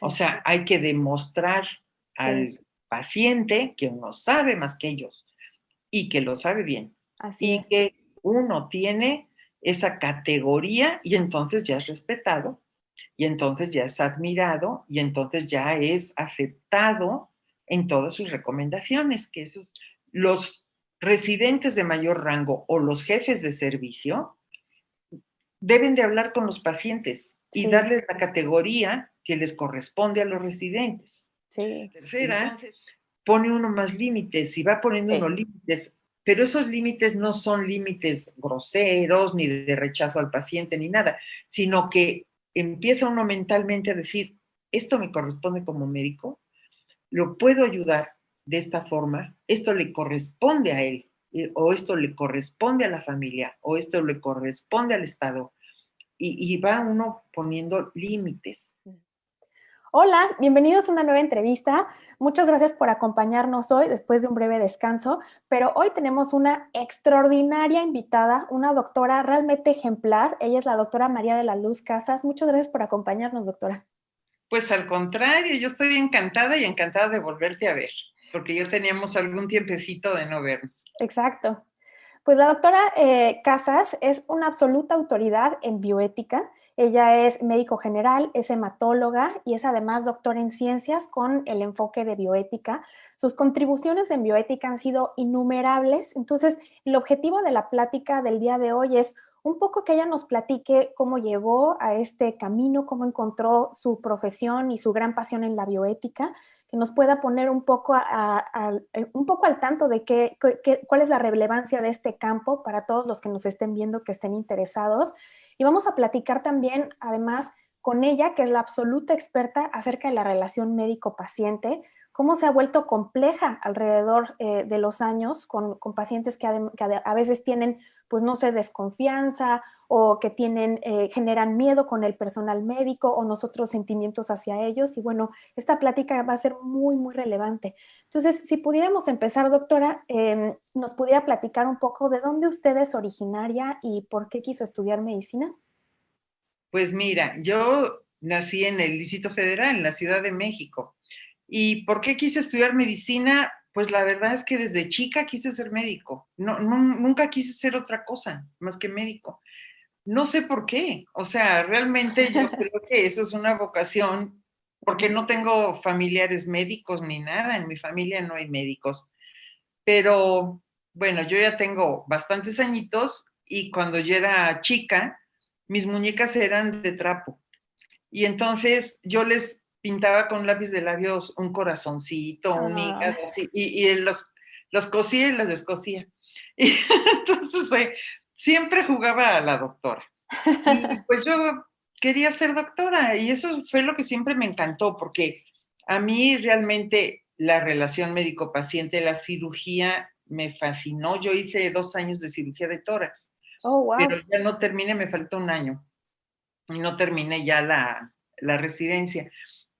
O Sí, sea, hay que demostrar sí, al paciente que uno sabe más que ellos y que lo sabe bien así y es. que uno tiene esa categoría y entonces ya es respetado y entonces ya es admirado y entonces ya es aceptado en todas sus recomendaciones, que esos, los residentes de mayor rango o los jefes de servicio deben de hablar con los pacientes y Sí, darles la categoría que les corresponde a los residentes. La sí, tercera, pone uno más límites y va poniendo sí. unos límites, pero esos límites no son límites groseros ni de rechazo al paciente ni nada, sino que empieza uno mentalmente a decir, esto me corresponde como médico, lo puedo ayudar de esta forma, esto le corresponde a él, o esto le corresponde a la familia, o esto le corresponde al Estado, y va uno poniendo límites. Hola, bienvenidos a una nueva entrevista. Muchas gracias por acompañarnos hoy después de un breve descanso, pero hoy tenemos una extraordinaria invitada, una doctora realmente ejemplar. Ella es la doctora María de la Luz Casas. Muchas gracias por acompañarnos, doctora. Pues al contrario, yo estoy encantada y encantada de volverte a ver, porque ya teníamos algún tiempecito de no vernos. Exacto. Pues la doctora Casas es una absoluta autoridad en bioética. Ella es médico general, es hematóloga y es además doctora en ciencias con el enfoque de bioética. Sus contribuciones en bioética han sido innumerables. Entonces, el objetivo de la plática del día de hoy es un poco que ella nos platique cómo llegó a este camino, cómo encontró su profesión y su gran pasión en la bioética, que nos pueda poner un poco, un poco al tanto de cuál es la relevancia de este campo para todos los que nos estén viendo, que estén interesados. Y vamos a platicar también, además, con ella, que es la absoluta experta acerca de la relación médico-paciente, cómo se ha vuelto compleja alrededor de los años con pacientes que a veces tienen, pues no sé, desconfianza o que generan miedo con el personal médico o nosotros sentimientos hacia ellos. Y bueno, esta plática va a ser muy, muy relevante. Entonces, si pudiéramos empezar, doctora, nos pudiera platicar un poco de dónde usted es originaria y por qué quiso estudiar medicina. Pues mira, yo nací en el Distrito Federal, en la Ciudad de México. ¿Y por qué quise estudiar medicina? Pues la verdad es que desde chica quise ser médico. Nunca quise ser otra cosa más que médico. No sé por qué. O sea, realmente yo creo que eso es una vocación, porque no tengo familiares médicos ni nada. En mi familia no hay médicos. Pero bueno, yo ya tengo bastantes añitos y cuando yo era chica, mis muñecas eran de trapo. Y entonces yo les pintaba con lápiz de labios un corazoncito, un hígado, Ah, así, y los cosía y los descosía. Y entonces siempre jugaba a la doctora. Y pues yo quería ser doctora y eso fue lo que siempre me encantó, porque a mí realmente la relación médico-paciente, la cirugía me fascinó. Yo hice 2 años de cirugía de tórax, oh, pero wow. ya no terminé, me faltó un año y no terminé ya la residencia.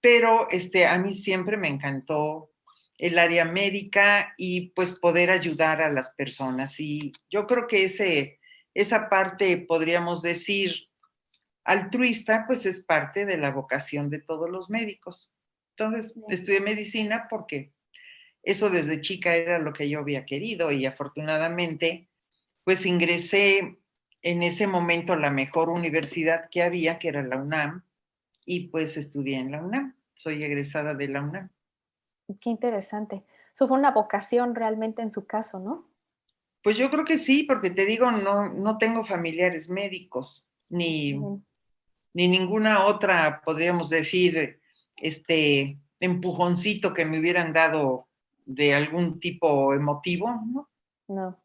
Pero a mí siempre me encantó el área médica y pues poder ayudar a las personas. Y yo creo que esa parte, podríamos decir, altruista, pues es parte de la vocación de todos los médicos. Entonces, Sí. estudié medicina porque eso desde chica era lo que yo había querido y afortunadamente, pues ingresé en ese momento a la mejor universidad que había, que era la UNAM, y pues estudié en la UNAM. Soy egresada de la UNAM. Qué interesante. Eso fue una vocación realmente en su caso, ¿no? Pues yo creo que sí, porque te digo, no tengo familiares médicos, Bien. ni ninguna otra, podríamos decir, empujoncito que me hubieran dado de algún tipo emotivo, ¿no? No.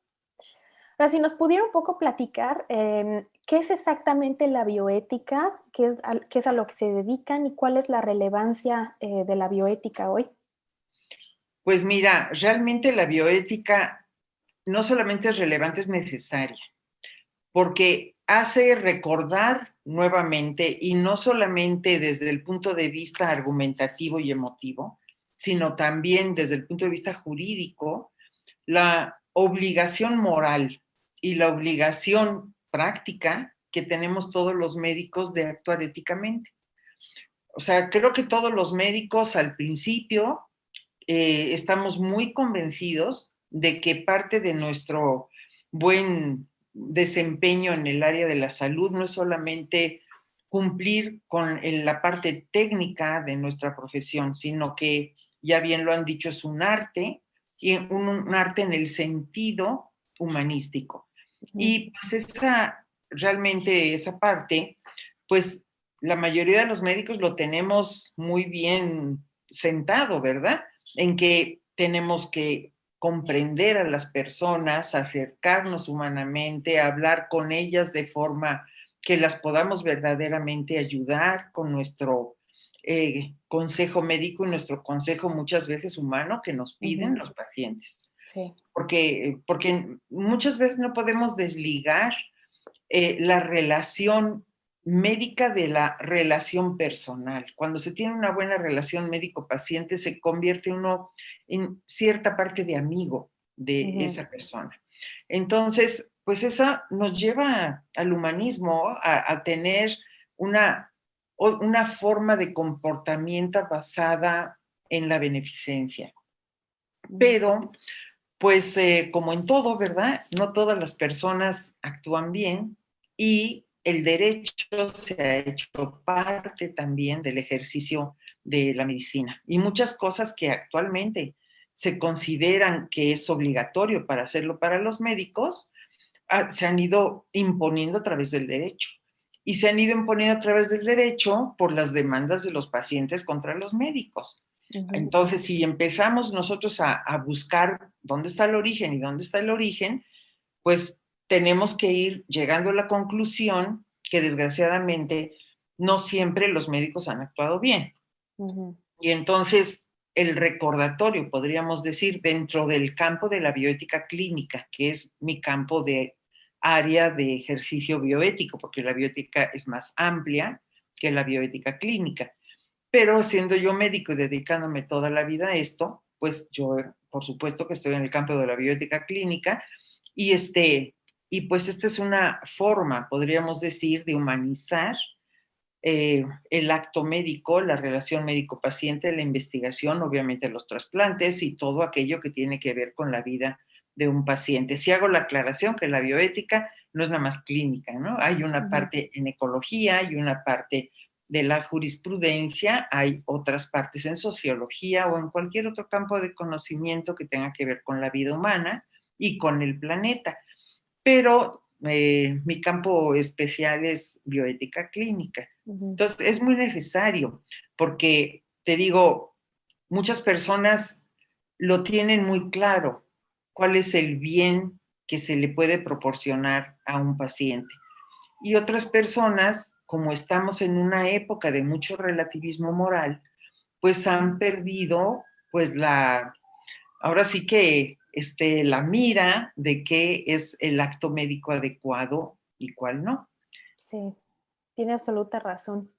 Ahora, si nos pudiera un poco platicar, ¿qué es exactamente la bioética? ¿Qué es a lo que se dedican y cuál es la relevancia de la bioética hoy? Pues mira, realmente la bioética no solamente es relevante, es necesaria, porque hace recordar nuevamente, y no solamente desde el punto de vista argumentativo y emotivo, sino también desde el punto de vista jurídico, la obligación moral y la obligación práctica que tenemos todos los médicos de actuar éticamente. O sea, creo que todos los médicos al principio estamos muy convencidos de que parte de nuestro buen desempeño en el área de la salud no es solamente cumplir con la parte técnica de nuestra profesión, sino que, ya bien lo han dicho, es un arte, y un arte en el sentido humanístico. Y pues realmente esa parte, pues la mayoría de los médicos lo tenemos muy bien sentado, ¿verdad? En que tenemos que comprender a las personas, acercarnos humanamente, hablar con ellas de forma que las podamos verdaderamente ayudar con nuestro consejo médico y nuestro consejo muchas veces humano que nos piden los pacientes. Sí. Porque muchas veces no podemos desligar la relación médica de la relación personal. Cuando se tiene una buena relación médico-paciente, se convierte uno en cierta parte de amigo de esa persona. Entonces, pues esa nos lleva al humanismo, a tener una forma de comportamiento basada en la beneficencia. Pero, pues como en todo, ¿verdad? No todas las personas actúan bien y el derecho se ha hecho parte también del ejercicio de la medicina. Y muchas cosas que actualmente se consideran que es obligatorio para hacerlo para los médicos, se han ido imponiendo a través del derecho. Y se han ido imponiendo a través del derecho por las demandas de los pacientes contra los médicos. Entonces, si empezamos nosotros a buscar dónde está el origen y dónde está el origen, pues tenemos que ir llegando a la conclusión que desgraciadamente no siempre los médicos han actuado bien. Y entonces el recordatorio, podríamos decir, dentro del campo de la bioética clínica, que es mi campo de área de ejercicio bioético, porque la bioética es más amplia que la bioética clínica. Pero siendo yo médico y dedicándome toda la vida a esto, pues yo, por supuesto que estoy en el campo de la bioética clínica y pues esta es una forma, podríamos decir, de humanizar el acto médico, la relación médico-paciente, la investigación, obviamente los trasplantes y todo aquello que tiene que ver con la vida de un paciente. Si hago la aclaración que la bioética no es nada más clínica, ¿no? Hay una parte en ecología, hay una parte de la jurisprudencia, hay otras partes en sociología o en cualquier otro campo de conocimiento que tenga que ver con la vida humana y con el planeta. Pero mi campo especial es bioética clínica. Entonces, es muy necesario porque, te digo, muchas personas lo tienen muy claro, cuál es el bien que se le puede proporcionar a un paciente. Y otras personas, como estamos en una época de mucho relativismo moral, pues han perdido, pues ahora sí que la mira de qué es el acto médico adecuado y cuál no. Sí, tiene absoluta razón.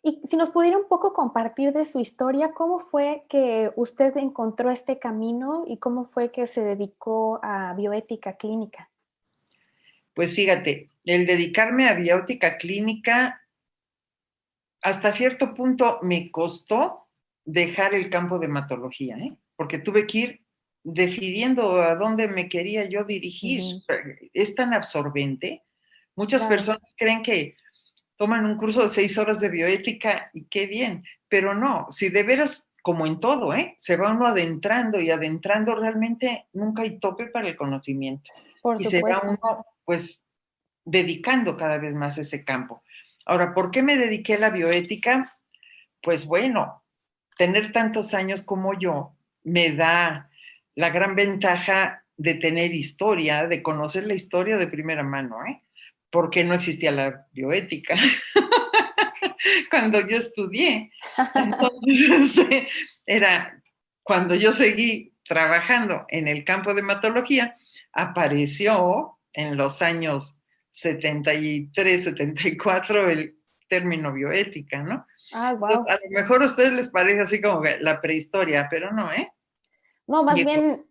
Y si nos pudiera un poco compartir de su historia, ¿cómo fue que usted encontró este camino y cómo fue que se dedicó a bioética clínica? Pues fíjate, el dedicarme a bioética clínica hasta cierto punto me costó dejar el campo de hematología, porque tuve que ir decidiendo a dónde me quería yo dirigir. Es tan absorbente. Muchas personas creen que toman un curso de 6 horas de bioética y qué bien, pero no, si de veras, como en todo, se va uno adentrando y adentrando, realmente nunca hay tope para el conocimiento. Por Y se va supuesto. uno, pues, dedicando cada vez más a ese campo. Ahora, ¿por qué me dediqué a la bioética? Pues bueno, tener tantos años como yo me da la gran ventaja de tener historia, de conocer la historia de primera mano, porque no existía la bioética cuando yo estudié. Entonces, era cuando yo seguí trabajando en el campo de hematología, apareció en los años 73, 74 el término bioética, ¿no? Ah, Entonces, wow. a lo mejor a ustedes les parece así como la prehistoria, pero no, No, más Llegó. bien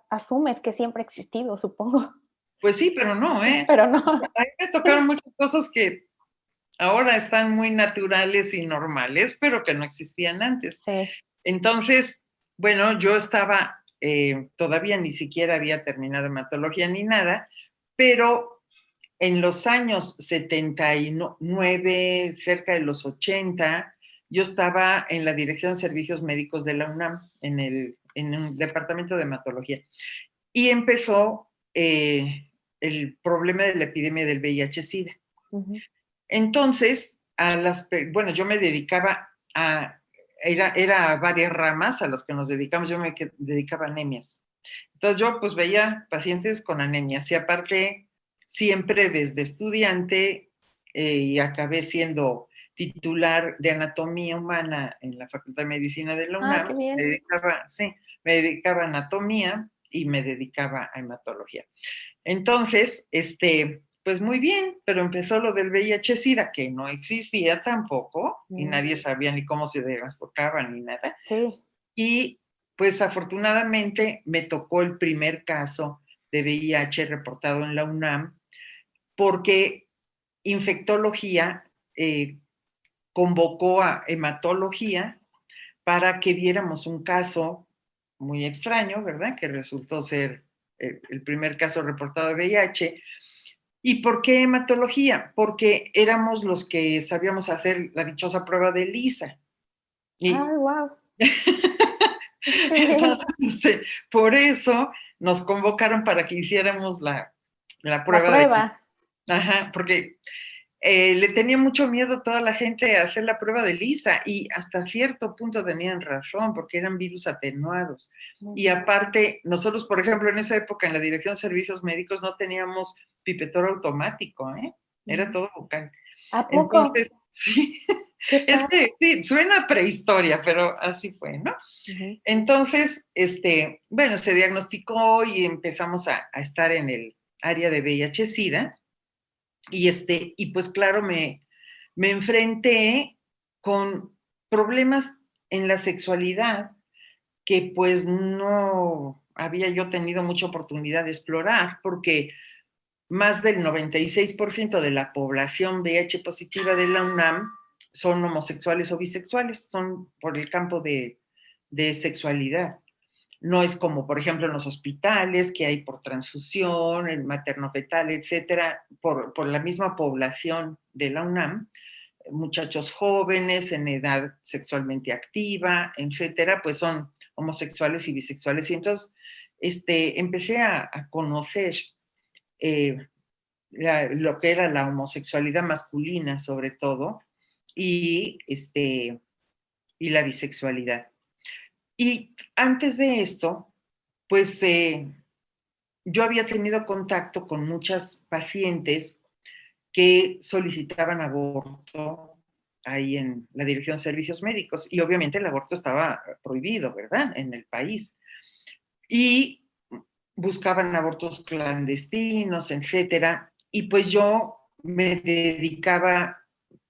asumes que siempre ha existido, supongo. Pues sí, pero no, Pero no. A mí me tocaron muchas cosas que ahora están muy naturales y normales, pero que no existían antes. Sí. Entonces, bueno, yo estaba, todavía ni siquiera había terminado hematología ni nada, pero en los años 79, cerca de los 80, yo estaba en la Dirección de Servicios Médicos de la UNAM, en un departamento de hematología. Y empezó el problema de la epidemia del VIH-Sida. Ujú. Entonces, bueno, yo me dedicaba era varias ramas a las que nos dedicamos, yo me dedicaba a anemias. Entonces yo pues veía pacientes con anemias y aparte siempre desde estudiante y acabé siendo titular de anatomía humana en la Facultad de Medicina de la Ah, qué UNAM, bien. me dedicaba a anatomía y me dedicaba a hematología. Entonces, pues muy bien, pero empezó lo del VIH-Sida, que no existía tampoco, y Mm. nadie sabía ni cómo se tocaba ni nada. Sí. Y pues afortunadamente me tocó el primer caso de VIH reportado en la UNAM, porque infectología convocó a hematología para que viéramos un caso muy extraño, ¿verdad? Que resultó ser el primer caso reportado de VIH. ¿Y por qué hematología? Porque éramos los que sabíamos hacer la dichosa prueba de ELISA. Ah, Y wow. Qué bien. entonces, por eso nos convocaron para que hiciéramos la La prueba de... prueba. Ajá, porque le tenía mucho miedo toda la gente a hacer la prueba de ELISA y hasta cierto punto tenían razón porque eran virus atenuados. Y Ujú. aparte, nosotros, por ejemplo, en esa época en la Dirección de Servicios Médicos no teníamos pipetor automático, ¿eh? Era Ujú. todo bucal. ¿A poco? Entonces, sí, Qué padre. sí, suena prehistoria, pero así fue, ¿no? Ujú. Entonces, bueno, se diagnosticó y empezamos a estar en el área de VIH-Sida y pues claro, me enfrenté con problemas en la sexualidad que pues no había yo tenido mucha oportunidad de explorar, porque más del 96% de la población VIH positiva de la UNAM son homosexuales o bisexuales, son por el campo de sexualidad. No es como, por ejemplo, en los hospitales que hay por transfusión, el materno-fetal, etcétera, por la misma población de la UNAM, muchachos jóvenes en edad sexualmente activa, etcétera, pues son homosexuales y bisexuales. Y entonces empecé a conocer eh, lo que era la homosexualidad masculina, sobre todo, y, y la bisexualidad. Y antes de esto, pues yo había tenido contacto con muchas pacientes que solicitaban aborto ahí en la Dirección de Servicios Médicos y obviamente el aborto estaba prohibido, ¿verdad? En el país. Y buscaban abortos clandestinos, etcétera. Y pues yo me dedicaba,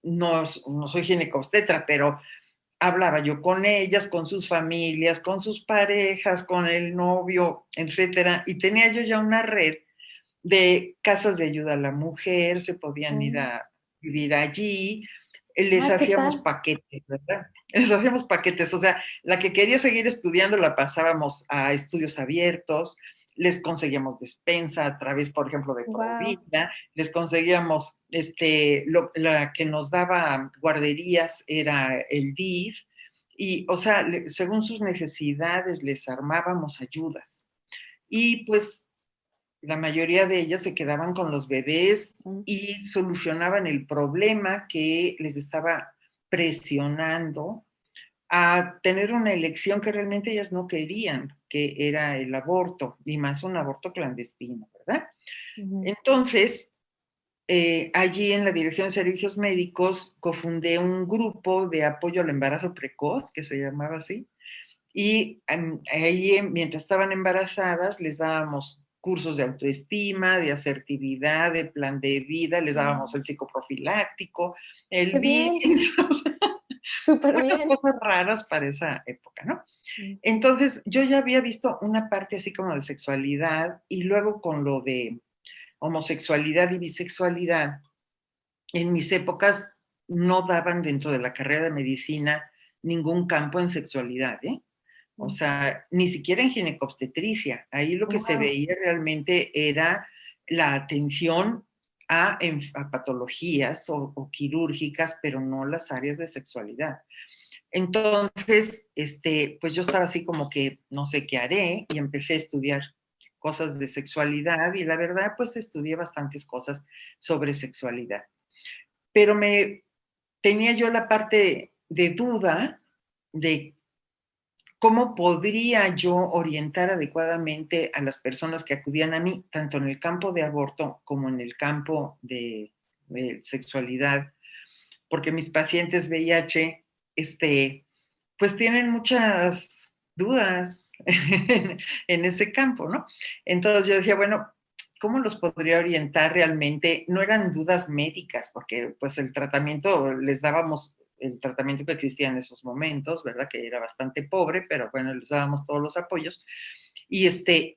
no soy ginecobstetra, pero hablaba yo con ellas, con sus familias, con sus parejas, con el novio, etcétera, y tenía yo ya una red de casas de ayuda a la mujer, se podían ir Mm. a vivir allí, les Ay, ¿qué hacíamos tal? paquetes, ¿verdad? Les hacíamos paquetes, o sea, la que quería seguir estudiando la pasábamos a estudios abiertos, les conseguíamos despensa a través, por ejemplo, de Wow. Provida, les conseguíamos, la que nos daba guarderías era el DIF, y, o sea, según sus necesidades les armábamos ayudas. Y pues la mayoría de ellas se quedaban con los bebés y solucionaban el problema que les estaba presionando a tener una elección que realmente ellas no querían, que era el aborto, y más un aborto clandestino, ¿verdad? Entonces, allí en la Dirección de Servicios Médicos cofundé un grupo de apoyo al embarazo precoz, que se llamaba así, y ahí, mientras estaban embarazadas, les dábamos cursos de autoestima, de asertividad, de plan de vida, les dábamos Mm. el psicoprofiláctico, el Qué bien. BIS, Súper muchas bien. cosas raras para esa época, ¿no? Mm. Entonces, yo ya había visto una parte así como de sexualidad y luego con lo de homosexualidad y bisexualidad, en mis épocas no daban dentro de la carrera de medicina ningún campo en sexualidad, ¿eh? O sea, ni siquiera en ginecobstetricia. Ahí lo que se Wow. veía realmente era la atención a patologías o quirúrgicas, pero no las áreas de sexualidad. Entonces, pues yo estaba así como que no sé qué haré y empecé a estudiar cosas de sexualidad y la verdad, pues estudié bastantes cosas sobre sexualidad. Pero tenía yo la parte de duda de cómo podría yo orientar adecuadamente a las personas que acudían a mí, tanto en el campo de aborto como en el campo de sexualidad, porque mis pacientes VIH, pues tienen muchas dudas en ese campo, ¿no? Entonces yo decía, bueno, ¿cómo los podría orientar realmente? No eran dudas médicas, porque pues el tratamiento, les dábamos el tratamiento que existía en esos momentos, ¿verdad? Que era bastante pobre, pero bueno, les dábamos todos los apoyos. Y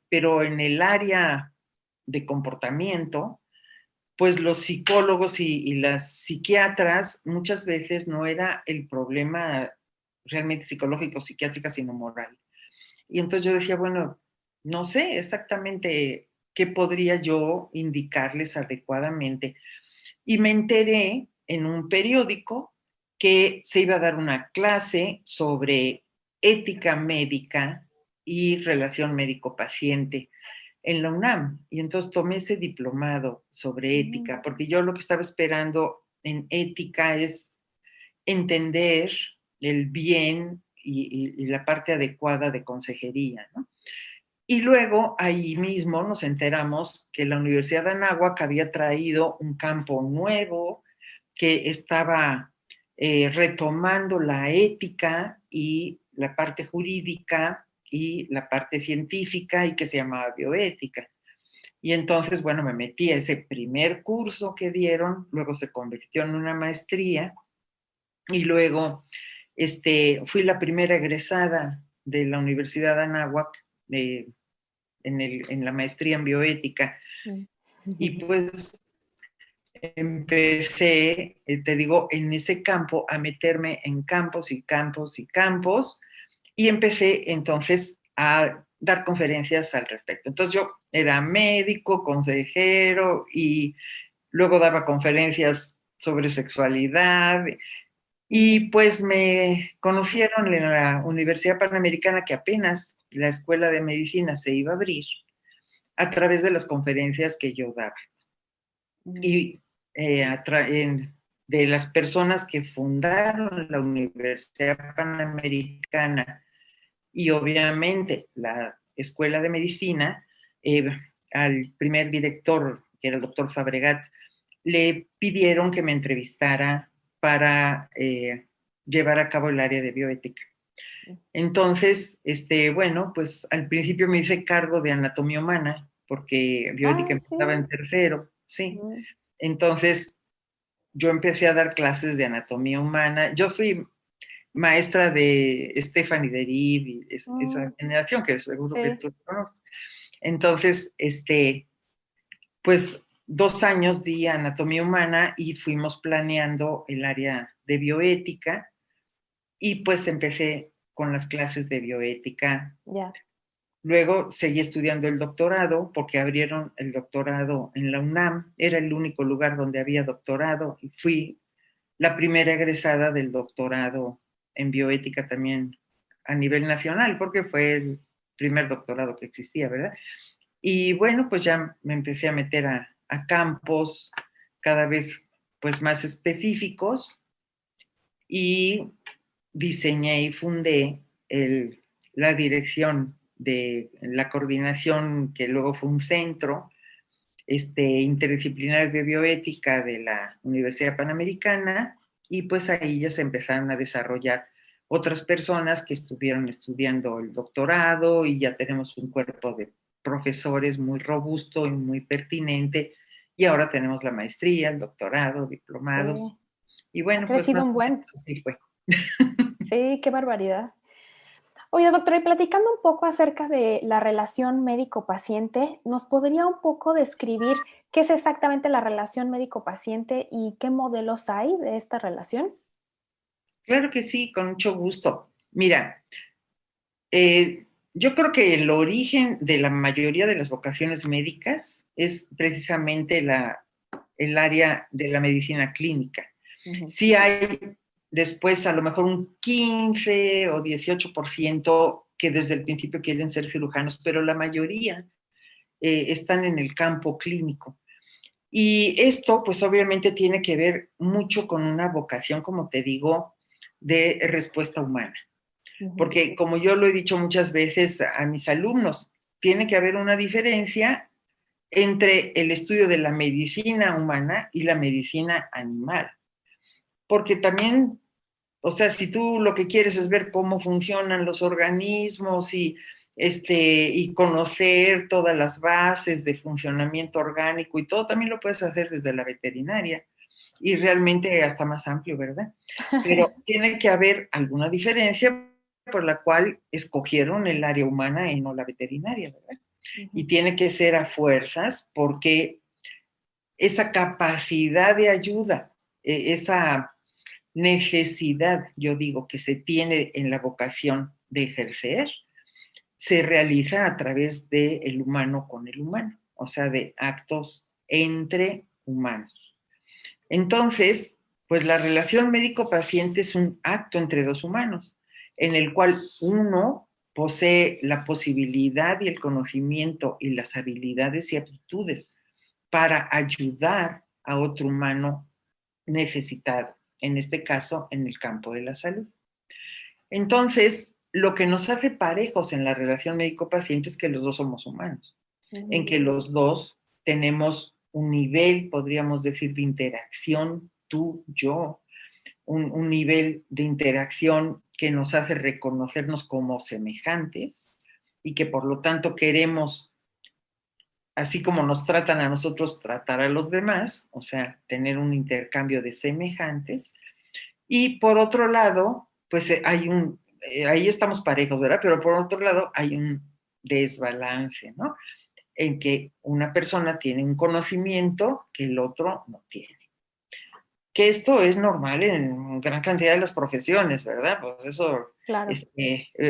pero en el área de comportamiento, pues los psicólogos y las psiquiatras muchas veces no era el problema realmente psicológico, psiquiátrica, sino moral. Y entonces yo decía, bueno, no sé exactamente qué podría yo indicarles adecuadamente. Y me enteré en un periódico que se iba a dar una clase sobre ética médica y relación médico-paciente en la UNAM. Y entonces tomé ese diplomado sobre ética, porque yo lo que estaba esperando en ética es entender el bien y la parte adecuada de consejería, ¿no? Y luego ahí mismo nos enteramos que la Universidad de Anáhuac había traído un campo nuevo que estaba retomando la ética y la parte jurídica y la parte científica y que se llamaba bioética. Y entonces, bueno, me metí a ese primer curso que dieron, luego se convirtió en una maestría y luego fui la primera egresada de la Universidad de Anáhuac en la maestría en bioética. Y pues empecé, te digo, en ese campo a meterme en campos y campos y campos y empecé entonces a dar conferencias al respecto. Entonces yo era médico, consejero y luego daba conferencias sobre sexualidad y pues me conocieron en la Universidad Panamericana que apenas la escuela de medicina se iba a abrir a través de las conferencias que yo daba. Y de las personas que fundaron la Universidad Panamericana y obviamente la Escuela de Medicina, eh, al primer director, que era el doctor Fabregat, le pidieron que me entrevistara para llevar a cabo el área de bioética. Entonces, bueno, pues al principio me hice cargo de anatomía humana, porque bioética Ah, sí. empezaba en tercero, sí. Entonces, yo empecé a dar clases de anatomía humana. Yo fui maestra de Stephanie Deriv y esa generación que seguro que Sí. tú conoces. Entonces, pues 2 años di anatomía humana y fuimos planeando el área de bioética y pues empecé con las clases de bioética. Ya. Luego seguí estudiando el doctorado porque abrieron el doctorado en la UNAM. Era el único lugar donde había doctorado y fui la primera egresada del doctorado en bioética también a nivel nacional porque fue el primer doctorado que existía, ¿verdad? Y bueno, pues ya me empecé a meter a campos cada vez pues más específicos y diseñé y fundé la dirección de la coordinación que luego fue un centro interdisciplinario de bioética de la Universidad Panamericana y pues ahí ya se empezaron a desarrollar otras personas que estuvieron estudiando el doctorado y ya tenemos un cuerpo de profesores muy robusto y muy pertinente y ahora tenemos la maestría, el doctorado, diplomados Sí. y Ha bueno, pues crecido más un o buen. menos así fue. Sí, qué barbaridad. Oye, doctora, y platicando un poco acerca de la relación médico-paciente, ¿nos podría un poco describir qué es exactamente la relación médico-paciente y qué modelos hay de esta relación? Claro que sí, con mucho gusto. Mira, yo creo que el origen de la mayoría de las vocaciones médicas es precisamente el área de la medicina clínica. Ujú. Sí hay después a lo mejor un 15 o 18% que desde el principio quieren ser cirujanos, pero la mayoría están en el campo clínico. Y esto, pues obviamente tiene que ver mucho con una vocación, como te digo, de respuesta humana. Ujú. Porque como yo lo he dicho muchas veces a mis alumnos, tiene que haber una diferencia entre el estudio de la medicina humana y la medicina animal. Porque también, o sea, si tú lo que quieres es ver cómo funcionan los organismos y conocer todas las bases de funcionamiento orgánico y todo, también lo puedes hacer desde la veterinaria y realmente hasta más amplio, ¿verdad? Pero tiene que haber alguna diferencia por la cual escogieron el área humana y no la veterinaria, ¿verdad? Y Ujú. tiene que ser a fuerzas porque esa capacidad de ayuda, esa necesidad, yo digo, que se tiene en la vocación de ejercer, se realiza a través del humano con el humano, o sea, de actos entre humanos. Entonces, pues la relación médico-paciente es un acto entre dos humanos, en el cual uno posee la posibilidad y el conocimiento y las habilidades y aptitudes para ayudar a otro humano necesitado, en este caso en el campo de la salud. Entonces, lo que nos hace parejos en la relación médico-paciente es que los dos somos humanos, en Ujú. que los dos tenemos un nivel, podríamos decir, de interacción, tú, yo, un nivel de interacción que nos hace reconocernos como semejantes y que por lo tanto queremos, así como nos tratan a nosotros, tratar a los demás, o sea, tener un intercambio de semejantes. Y por otro lado, pues ahí estamos parejos, ¿verdad? Pero por otro lado hay un desbalance, ¿no? En que una persona tiene un conocimiento que el otro no tiene. Que esto es normal en gran cantidad de las profesiones, ¿verdad? Pues eso, Claro.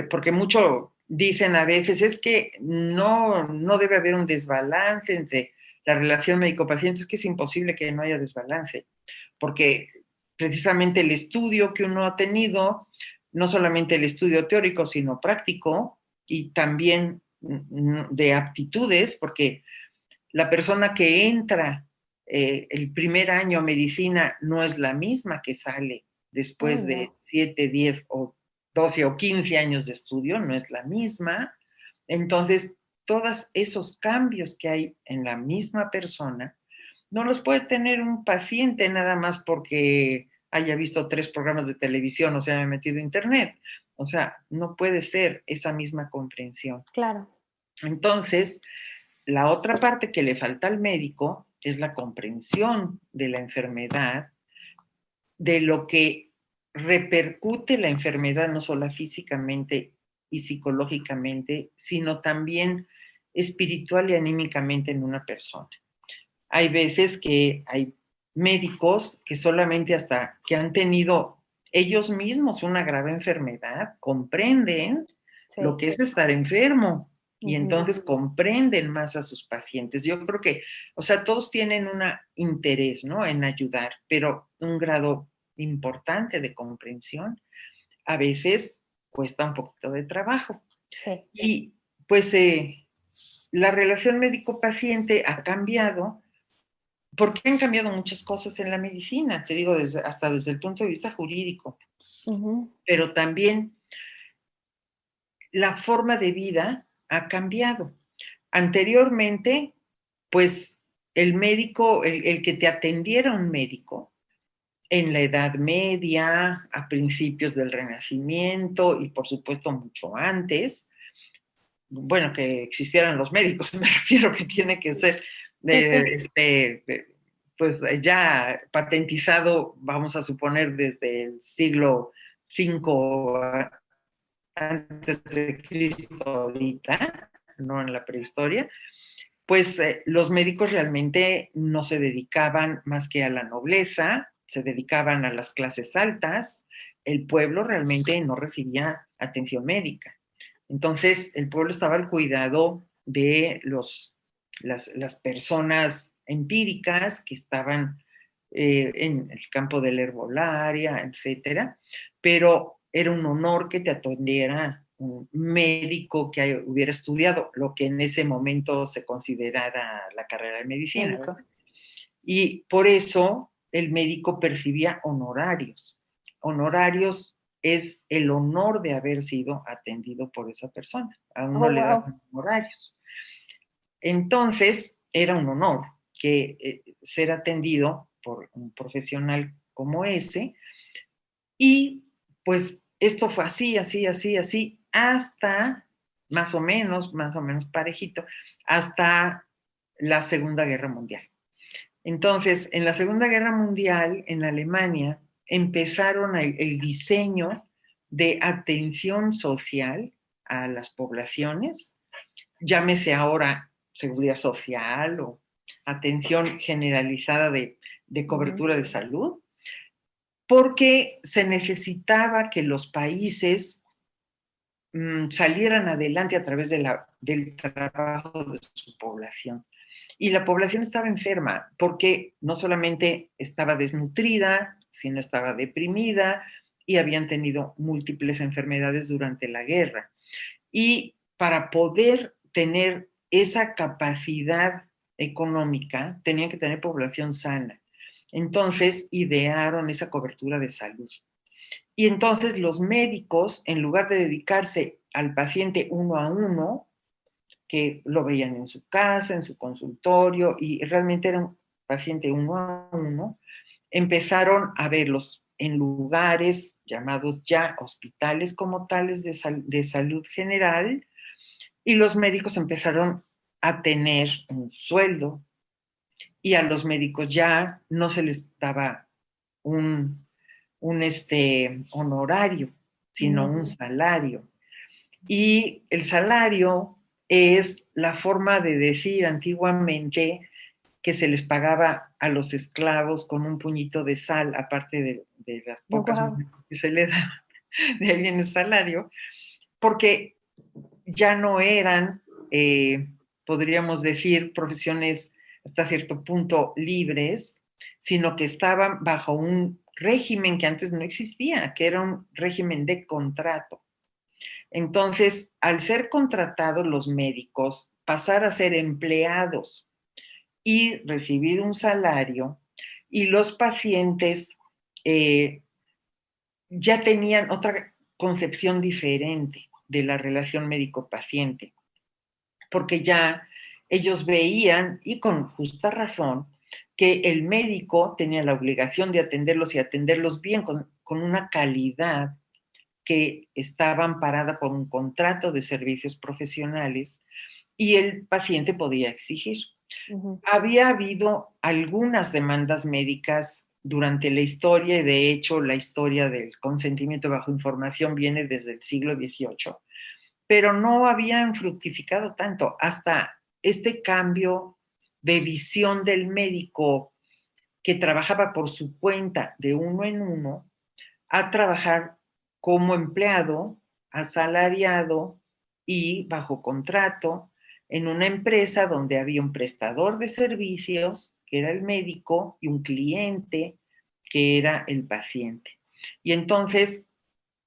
porque mucho dicen a veces, es que no debe haber un desbalance entre la relación médico-paciente, es que es imposible que no haya desbalance, porque precisamente el estudio que uno ha tenido, no solamente el estudio teórico, sino práctico, y también de aptitudes, porque la persona que entra el primer año a medicina no es la misma que sale Uy, después de no. 7, 10 o 12 o 15 años de estudio, no es la misma. Entonces, todos esos cambios que hay en la misma persona no los puede tener un paciente nada más porque haya visto 3 programas de televisión o se haya metido a internet. O sea, no puede ser esa misma comprensión. Claro. Entonces, la otra parte que le falta al médico es la comprensión de la enfermedad, de lo que repercute la enfermedad, no solo físicamente y psicológicamente, sino también espiritual y anímicamente en una persona. Hay veces que hay médicos que solamente hasta que han tenido ellos mismos una grave enfermedad, comprenden lo Sí. que es estar enfermo y Ujú. entonces comprenden más a sus pacientes. Yo creo que, o sea, todos tienen un interés, ¿no? En ayudar, pero un grado importante de comprensión a veces cuesta un poquito de trabajo. Sí. Y pues la relación médico-paciente ha cambiado porque han cambiado muchas cosas en la medicina, te digo, hasta desde el punto de vista jurídico, Ujú. pero también la forma de vida ha cambiado. Anteriormente, pues el médico, el que te atendiera un médico en la Edad Media, a principios del Renacimiento y por supuesto mucho antes, bueno, que existieran los médicos, me refiero que tiene que ser Sí, de, sí. pues ya patentizado, vamos a suponer, desde el siglo V antes de Cristo, ahorita, no en la prehistoria, pues los médicos realmente no se dedicaban más que a la nobleza, se dedicaban a las clases altas, el pueblo realmente no recibía atención médica. Entonces, el pueblo estaba al cuidado de las personas empíricas que estaban en el campo de la herbolaria, etcétera, pero era un honor que te atendiera un médico que hubiera estudiado lo que en ese momento se considerara la carrera de medicina, Médico. ¿verdad? Y por eso el médico percibía honorarios. Honorarios es el honor de haber sido atendido por esa persona. A uno Oh, le wow. daban honorarios. Entonces, era un honor que ser atendido por un profesional como ese. Y pues esto fue así, así, así, así, hasta más o menos parejito, hasta la Segunda Guerra Mundial. Entonces, en la Segunda Guerra Mundial, en Alemania, empezaron el diseño de atención social a las poblaciones, llámese ahora seguridad social o atención generalizada de cobertura de salud, porque se necesitaba que los países salieran adelante a través del trabajo de su población. Y la población estaba enferma porque no solamente estaba desnutrida, sino estaba deprimida y habían tenido múltiples enfermedades durante la guerra. Y para poder tener esa capacidad económica, tenían que tener población sana. Entonces, idearon esa cobertura de salud. Y entonces los médicos, en lugar de dedicarse al paciente uno a uno, que lo veían en su casa, en su consultorio, y realmente era un paciente uno a uno, empezaron a verlos en lugares llamados ya hospitales como tales de salud general, y los médicos empezaron a tener un sueldo, y a los médicos ya no se les daba un, un honorario, sino un salario. Y el salario es la forma de decir antiguamente que se les pagaba a los esclavos con un puñito de sal, aparte de las pocas Wow. monedas que se le daban. De ahí viene el salario, porque ya no eran, podríamos decir, profesiones hasta cierto punto libres, sino que estaban bajo un régimen que antes no existía, que era un régimen de contrato. Entonces, al ser contratados los médicos, pasar a ser empleados y recibir un salario, y los pacientes ya tenían otra concepción diferente de la relación médico-paciente, porque ya ellos veían, y con justa razón, que el médico tenía la obligación de atenderlos y atenderlos bien, con una calidad que estaba amparada por un contrato de servicios profesionales y el paciente podía exigir. Había habido algunas demandas médicas durante la historia y de hecho la historia del consentimiento bajo información viene desde el siglo XVIII, pero no habían fructificado tanto hasta este cambio de visión del médico que trabajaba por su cuenta de uno en uno a trabajar como empleado, asalariado y bajo contrato en una empresa donde había un prestador de servicios, que era el médico, y un cliente, que era el paciente. Y entonces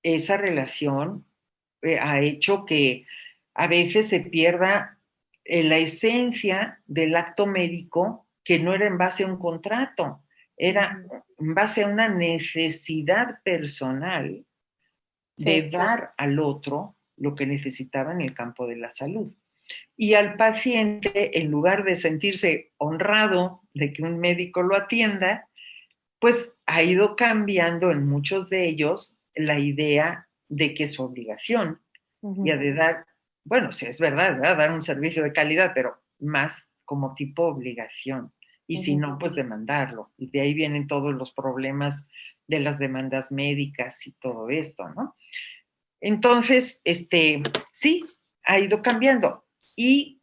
esa relación ha hecho que a veces se pierda la esencia del acto médico, que no era en base a un contrato, era en base a una necesidad personal de Sí. dar al otro lo que necesitaba en el campo de la salud. Y al paciente, en lugar de sentirse honrado de que un médico lo atienda, pues ha ido cambiando en muchos de ellos la idea de que es su obligación y a de dar, bueno, sí es verdad, ¿verdad? Dar un servicio de calidad, pero más como tipo obligación. Y si no, pues demandarlo. Y de ahí vienen todos los problemas de las demandas médicas y todo esto, ¿no? Entonces, sí, ha ido cambiando. Y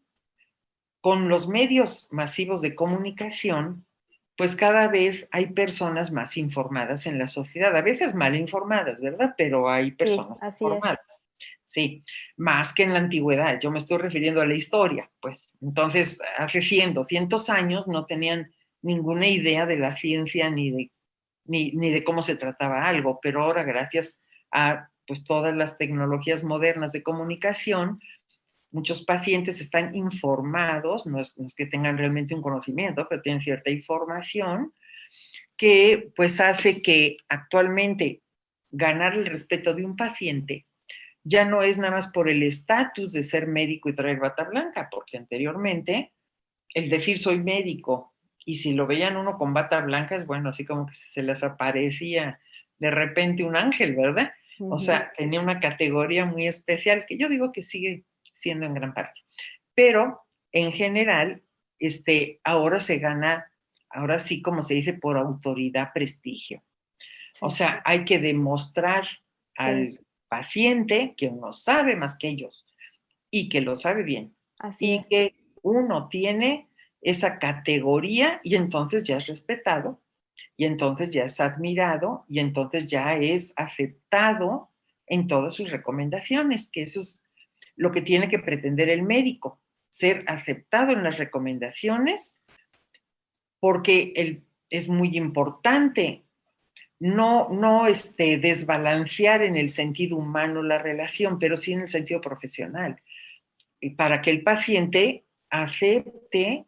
con los medios masivos de comunicación, pues cada vez hay personas más informadas en la sociedad, a veces mal informadas, ¿verdad? Pero hay Sí, personas así es. informadas. Sí, más que en la antigüedad. Yo me estoy refiriendo a la historia, pues. Entonces, hace 100, 200 años no tenían ninguna idea de la ciencia ni de cómo se trataba algo, pero ahora gracias a pues todas las tecnologías modernas de comunicación, muchos pacientes están informados, no es que tengan realmente un conocimiento, pero tienen cierta información que pues hace que actualmente ganar el respeto de un paciente ya no es nada más por el estatus de ser médico y traer bata blanca, porque anteriormente el decir soy médico y si lo veían uno con bata blanca es bueno, así como que se les aparecía de repente un ángel, ¿verdad? O sea, tenía una categoría muy especial que yo digo que sigue siendo en gran parte. Pero en general, ahora se gana, ahora sí, como se dice, por autoridad, prestigio. O Sí, sea, hay que demostrar sí, al paciente que uno sabe más que ellos y que lo sabe bien así y es. que uno tiene esa categoría y entonces ya es respetado y entonces ya es admirado y entonces ya es aceptado en todas sus recomendaciones, que eso es lo que tiene que pretender el médico, ser aceptado en las recomendaciones porque es muy importante no desbalancear en el sentido humano la relación, pero sí en el sentido profesional, y para que el paciente acepte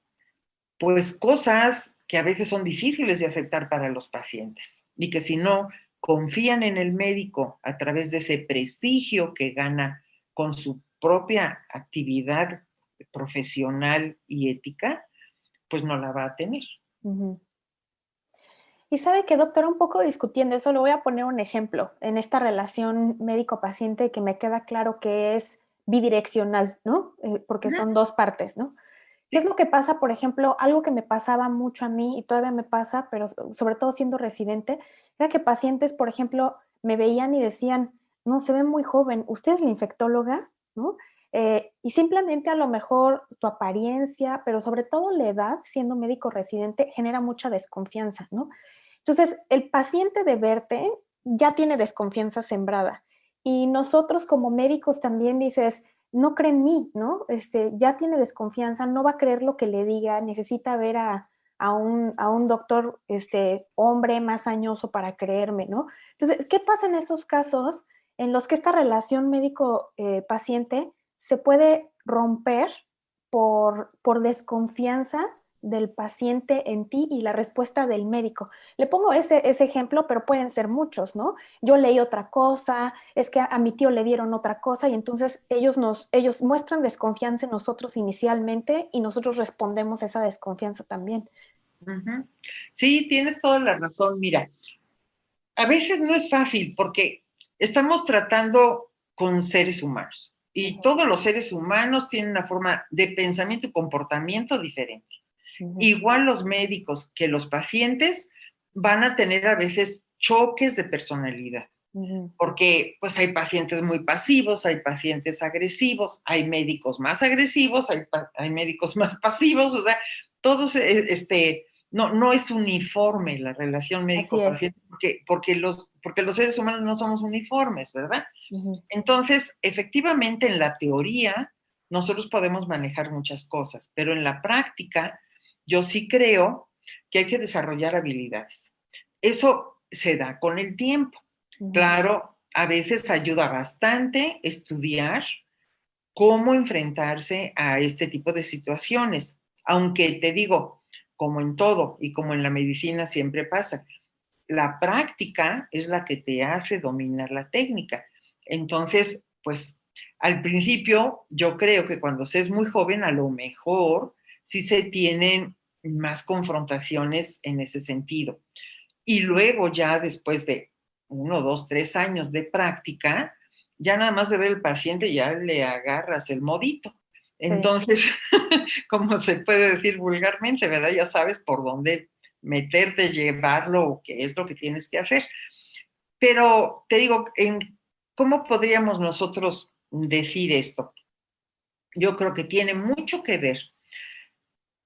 pues cosas que a veces son difíciles de aceptar para los pacientes y que si no confían en el médico a través de ese prestigio que gana con su propia actividad profesional y ética, pues no la va a tener. Ujú. Y sabe que, doctora, un poco discutiendo eso, le voy a poner un ejemplo en esta relación médico-paciente que me queda claro que es bidireccional, ¿no? Porque Ujú. son dos partes, ¿no? ¿Qué es Sí. lo que pasa, por ejemplo? Algo que me pasaba mucho a mí y todavía me pasa, pero sobre todo siendo residente, era que pacientes, por ejemplo, me veían y decían, no, se ve muy joven, ¿usted es la infectóloga? ¿No? Y simplemente a lo mejor tu apariencia, pero sobre todo la edad, siendo médico residente, genera mucha desconfianza, ¿no? Entonces, el paciente de verte ya tiene desconfianza sembrada. Y nosotros como médicos también dices, no cree en mí, ¿no? Ya tiene desconfianza, no va a creer lo que le diga, necesita ver a un doctor, hombre más añoso para creerme, ¿no? Entonces, ¿qué pasa en esos casos en los que esta relación médico-paciente se puede romper por desconfianza del paciente en ti y la respuesta del médico? Le pongo ese ejemplo, pero pueden ser muchos, ¿no? Yo leí otra cosa, es que a mi tío le dieron otra cosa y entonces ellos muestran desconfianza en nosotros inicialmente y nosotros respondemos a esa desconfianza también. Ujú. Sí, tienes toda la razón. Mira, a veces no es fácil porque estamos tratando con seres humanos y Ujú, todos los seres humanos tienen una forma de pensamiento y comportamiento diferente. ujú, Igual los médicos que los pacientes van a tener a veces choques de personalidad, ujú. porque pues hay pacientes muy pasivos, hay pacientes agresivos, hay médicos más agresivos, hay médicos más pasivos, o sea, todos, no es uniforme la relación Así es. médico-paciente porque los seres humanos no somos uniformes, ¿verdad? Ujú, Entonces, efectivamente, en la teoría, nosotros podemos manejar muchas cosas, pero en la práctica, yo sí creo que hay que desarrollar habilidades. Eso se da con el tiempo. ujú. Claro, a veces ayuda bastante estudiar cómo enfrentarse a este tipo de situaciones, aunque te digo, como en todo y como en la medicina siempre pasa, la práctica es la que te hace dominar la técnica. Entonces, pues al principio yo creo que cuando se es muy joven, a lo mejor sí se tienen más confrontaciones en ese sentido. Y luego ya después de 1, 2, 3 años de práctica, ya nada más de ver el paciente ya le agarras el modito. Sí, Entonces, como se puede decir vulgarmente, ¿verdad? Ya sabes por dónde meterte, llevarlo, o qué es lo que tienes que hacer. Pero te digo, ¿Cómo podríamos nosotros decir esto? Yo creo que tiene mucho que ver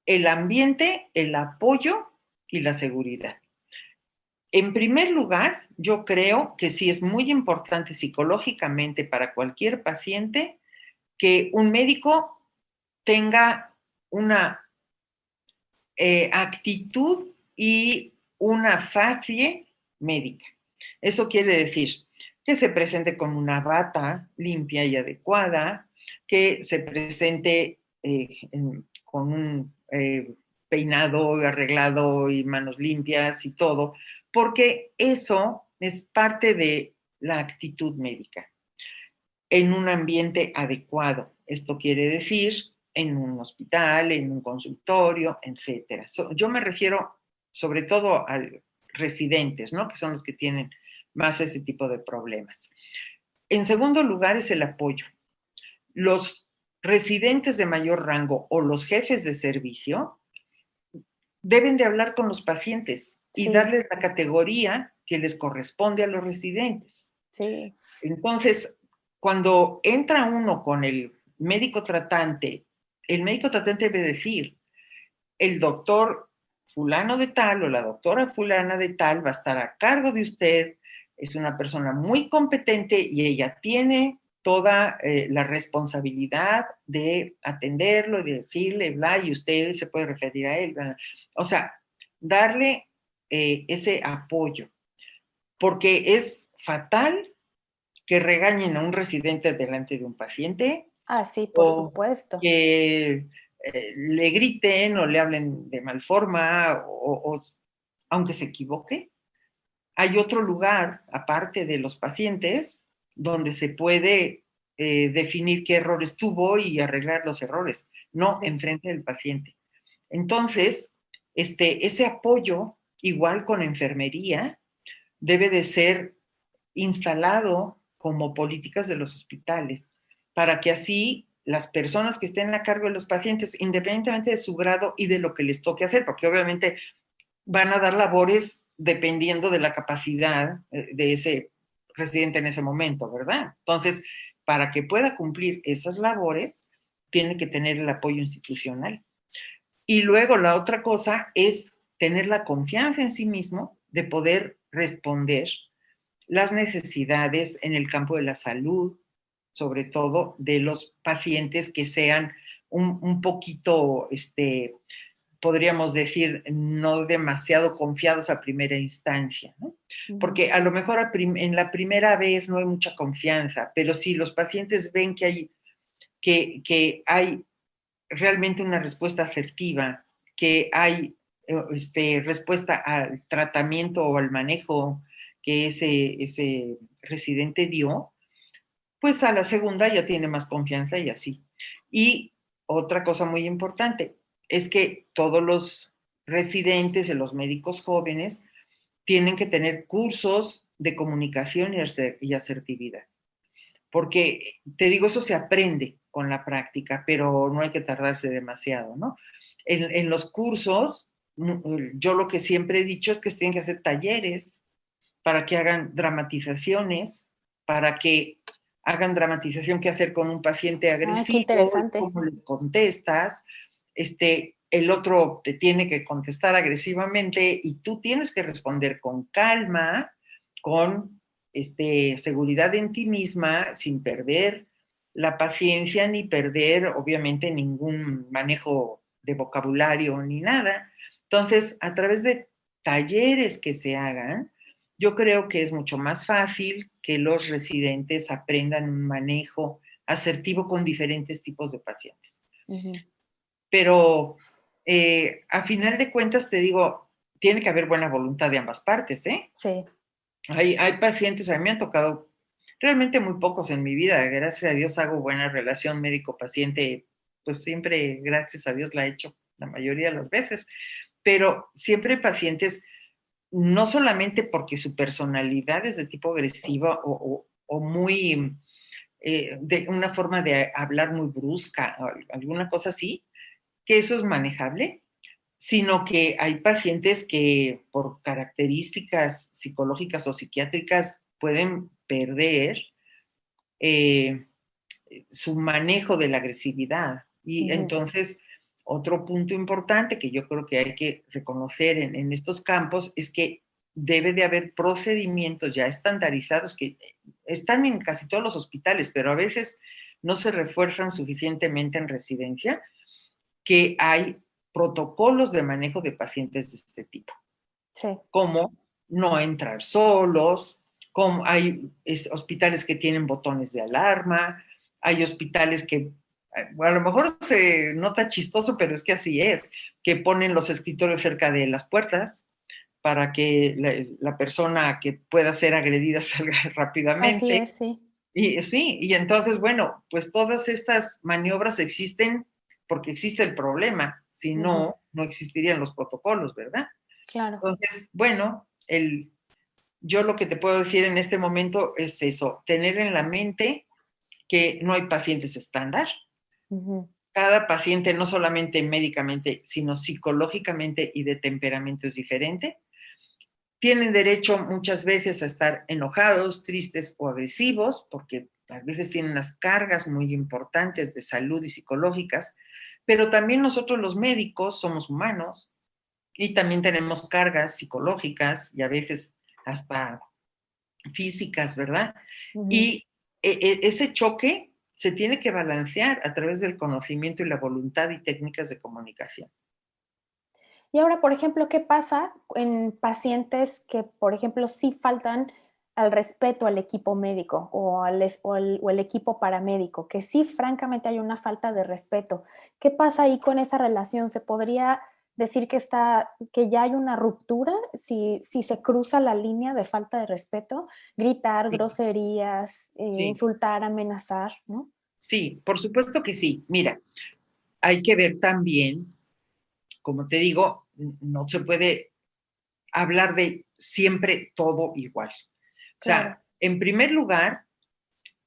el ambiente, el apoyo y la seguridad. En primer lugar, yo creo que sí es muy importante psicológicamente para cualquier paciente que un médico tenga una actitud y una facie médica. Eso quiere decir que se presente con una bata limpia y adecuada, que se presente con un peinado arreglado y manos limpias y todo, porque eso es parte de la actitud médica en un ambiente adecuado. Esto quiere decir en un hospital, en un consultorio, etcétera. Yo me refiero sobre todo a residentes, ¿no? Que son los que tienen más este tipo de problemas. En segundo lugar es el apoyo. Los residentes de mayor rango o los jefes de servicio deben de hablar con los pacientes y Sí, darles la categoría que les corresponde a los residentes. sí, Entonces, cuando entra uno con el médico tratante debe decir, el doctor fulano de tal o la doctora fulana de tal va a estar a cargo de usted, es una persona muy competente y ella tiene toda la responsabilidad de atenderlo, de decirle, bla, y usted se puede referir a él. Bla. O sea, darle ese apoyo, porque es fatal que regañen a un residente delante de un paciente ah, sí, por o supuesto. que le griten o le hablen de mal forma aunque se equivoque. Hay otro lugar, aparte de los pacientes, donde se puede definir qué errores tuvo y arreglar los errores, no Sí, enfrente del paciente. Entonces, ese apoyo, igual con enfermería, debe de ser instalado como políticas de los hospitales, para que así las personas que estén a cargo de los pacientes, independientemente de su grado y de lo que les toque hacer, porque obviamente van a dar labores dependiendo de la capacidad de ese residente en ese momento, ¿verdad? Entonces, para que pueda cumplir esas labores, tiene que tener el apoyo institucional. Y luego la otra cosa es tener la confianza en sí mismo de poder responder las necesidades en el campo de la salud, sobre todo de los pacientes que sean un poquito, podríamos decir, no demasiado confiados a primera instancia, ¿no? ujú, Porque a lo mejor en la primera vez no hay mucha confianza, pero si los pacientes ven que hay realmente una respuesta afectiva, que hay respuesta al tratamiento o al manejo que ese residente dio, pues a la segunda ya tiene más confianza y así. Y otra cosa muy importante es que todos los residentes y los médicos jóvenes tienen que tener cursos de comunicación y asertividad. Porque te digo, eso se aprende con la práctica, pero no hay que tardarse demasiado, ¿no? En los cursos, yo lo que siempre he dicho es que se tienen que hacer talleres para que hagan dramatizaciones, para que hagan dramatización qué hacer con un paciente ah, qué agresivo, interesante. cómo les contestas, el otro te tiene que contestar agresivamente y tú tienes que responder con calma, con seguridad en ti misma, sin perder la paciencia ni perder, obviamente, ningún manejo de vocabulario ni nada. Entonces, a través de talleres que se hagan, yo creo que es mucho más fácil que los residentes aprendan un manejo asertivo con diferentes tipos de pacientes. Ujú, Pero a final de cuentas, te digo, tiene que haber buena voluntad de ambas partes, ¿eh? sí, Hay pacientes, a mí me han tocado realmente muy pocos en mi vida, gracias a Dios hago buena relación médico-paciente, pues siempre, gracias a Dios, la he hecho la mayoría de las veces, pero siempre pacientes no solamente porque su personalidad es de tipo agresiva o muy, de una forma de hablar muy brusca, o alguna cosa así, que eso es manejable, sino que hay pacientes que por características psicológicas o psiquiátricas pueden perder eh, su manejo de la agresividad. Y Ujú. entonces, otro punto importante que yo creo que hay que reconocer en estos campos es que debe de haber procedimientos ya estandarizados que están en casi todos los hospitales, pero a veces no se refuerzan suficientemente en residencia, que hay protocolos de manejo de pacientes de este tipo, Sí. como no entrar solos, como hay hospitales que tienen botones de alarma, hay hospitales que, a lo mejor se nota chistoso, pero es que así es, que ponen los escritorios cerca de las puertas para que la persona que pueda ser agredida salga Así rápidamente. es, sí. Y sí, y entonces, bueno, pues todas estas maniobras existen porque existe el problema, si Ujú. no, no existirían los protocolos, ¿verdad? Claro. Entonces, bueno, yo lo que te puedo decir en este momento es eso, tener en la mente que no hay pacientes estándar. Ujú. Cada paciente, no solamente médicamente, sino psicológicamente y de temperamento es diferente. Tienen derecho muchas veces a estar enojados, tristes o agresivos, porque a veces tienen unas cargas muy importantes de salud y psicológicas, pero también nosotros los médicos somos humanos y también tenemos cargas psicológicas y a veces hasta físicas, ¿verdad? Ujú. Y ese choque se tiene que balancear a través del conocimiento y la voluntad y técnicas de comunicación. Y ahora, por ejemplo, ¿qué pasa en pacientes que, por ejemplo, sí faltan al respeto al equipo médico o o el equipo paramédico? Que sí, francamente, hay una falta de respeto. ¿Qué pasa ahí con esa relación? ¿Se podría decir que ya hay una ruptura si se cruza la línea de falta de respeto? Gritar, Sí, groserías, sí, insultar, amenazar, ¿no? sí, por supuesto que sí. Mira, hay que ver también, como te digo, no se puede hablar de siempre todo igual. O Claro. sea, en primer lugar,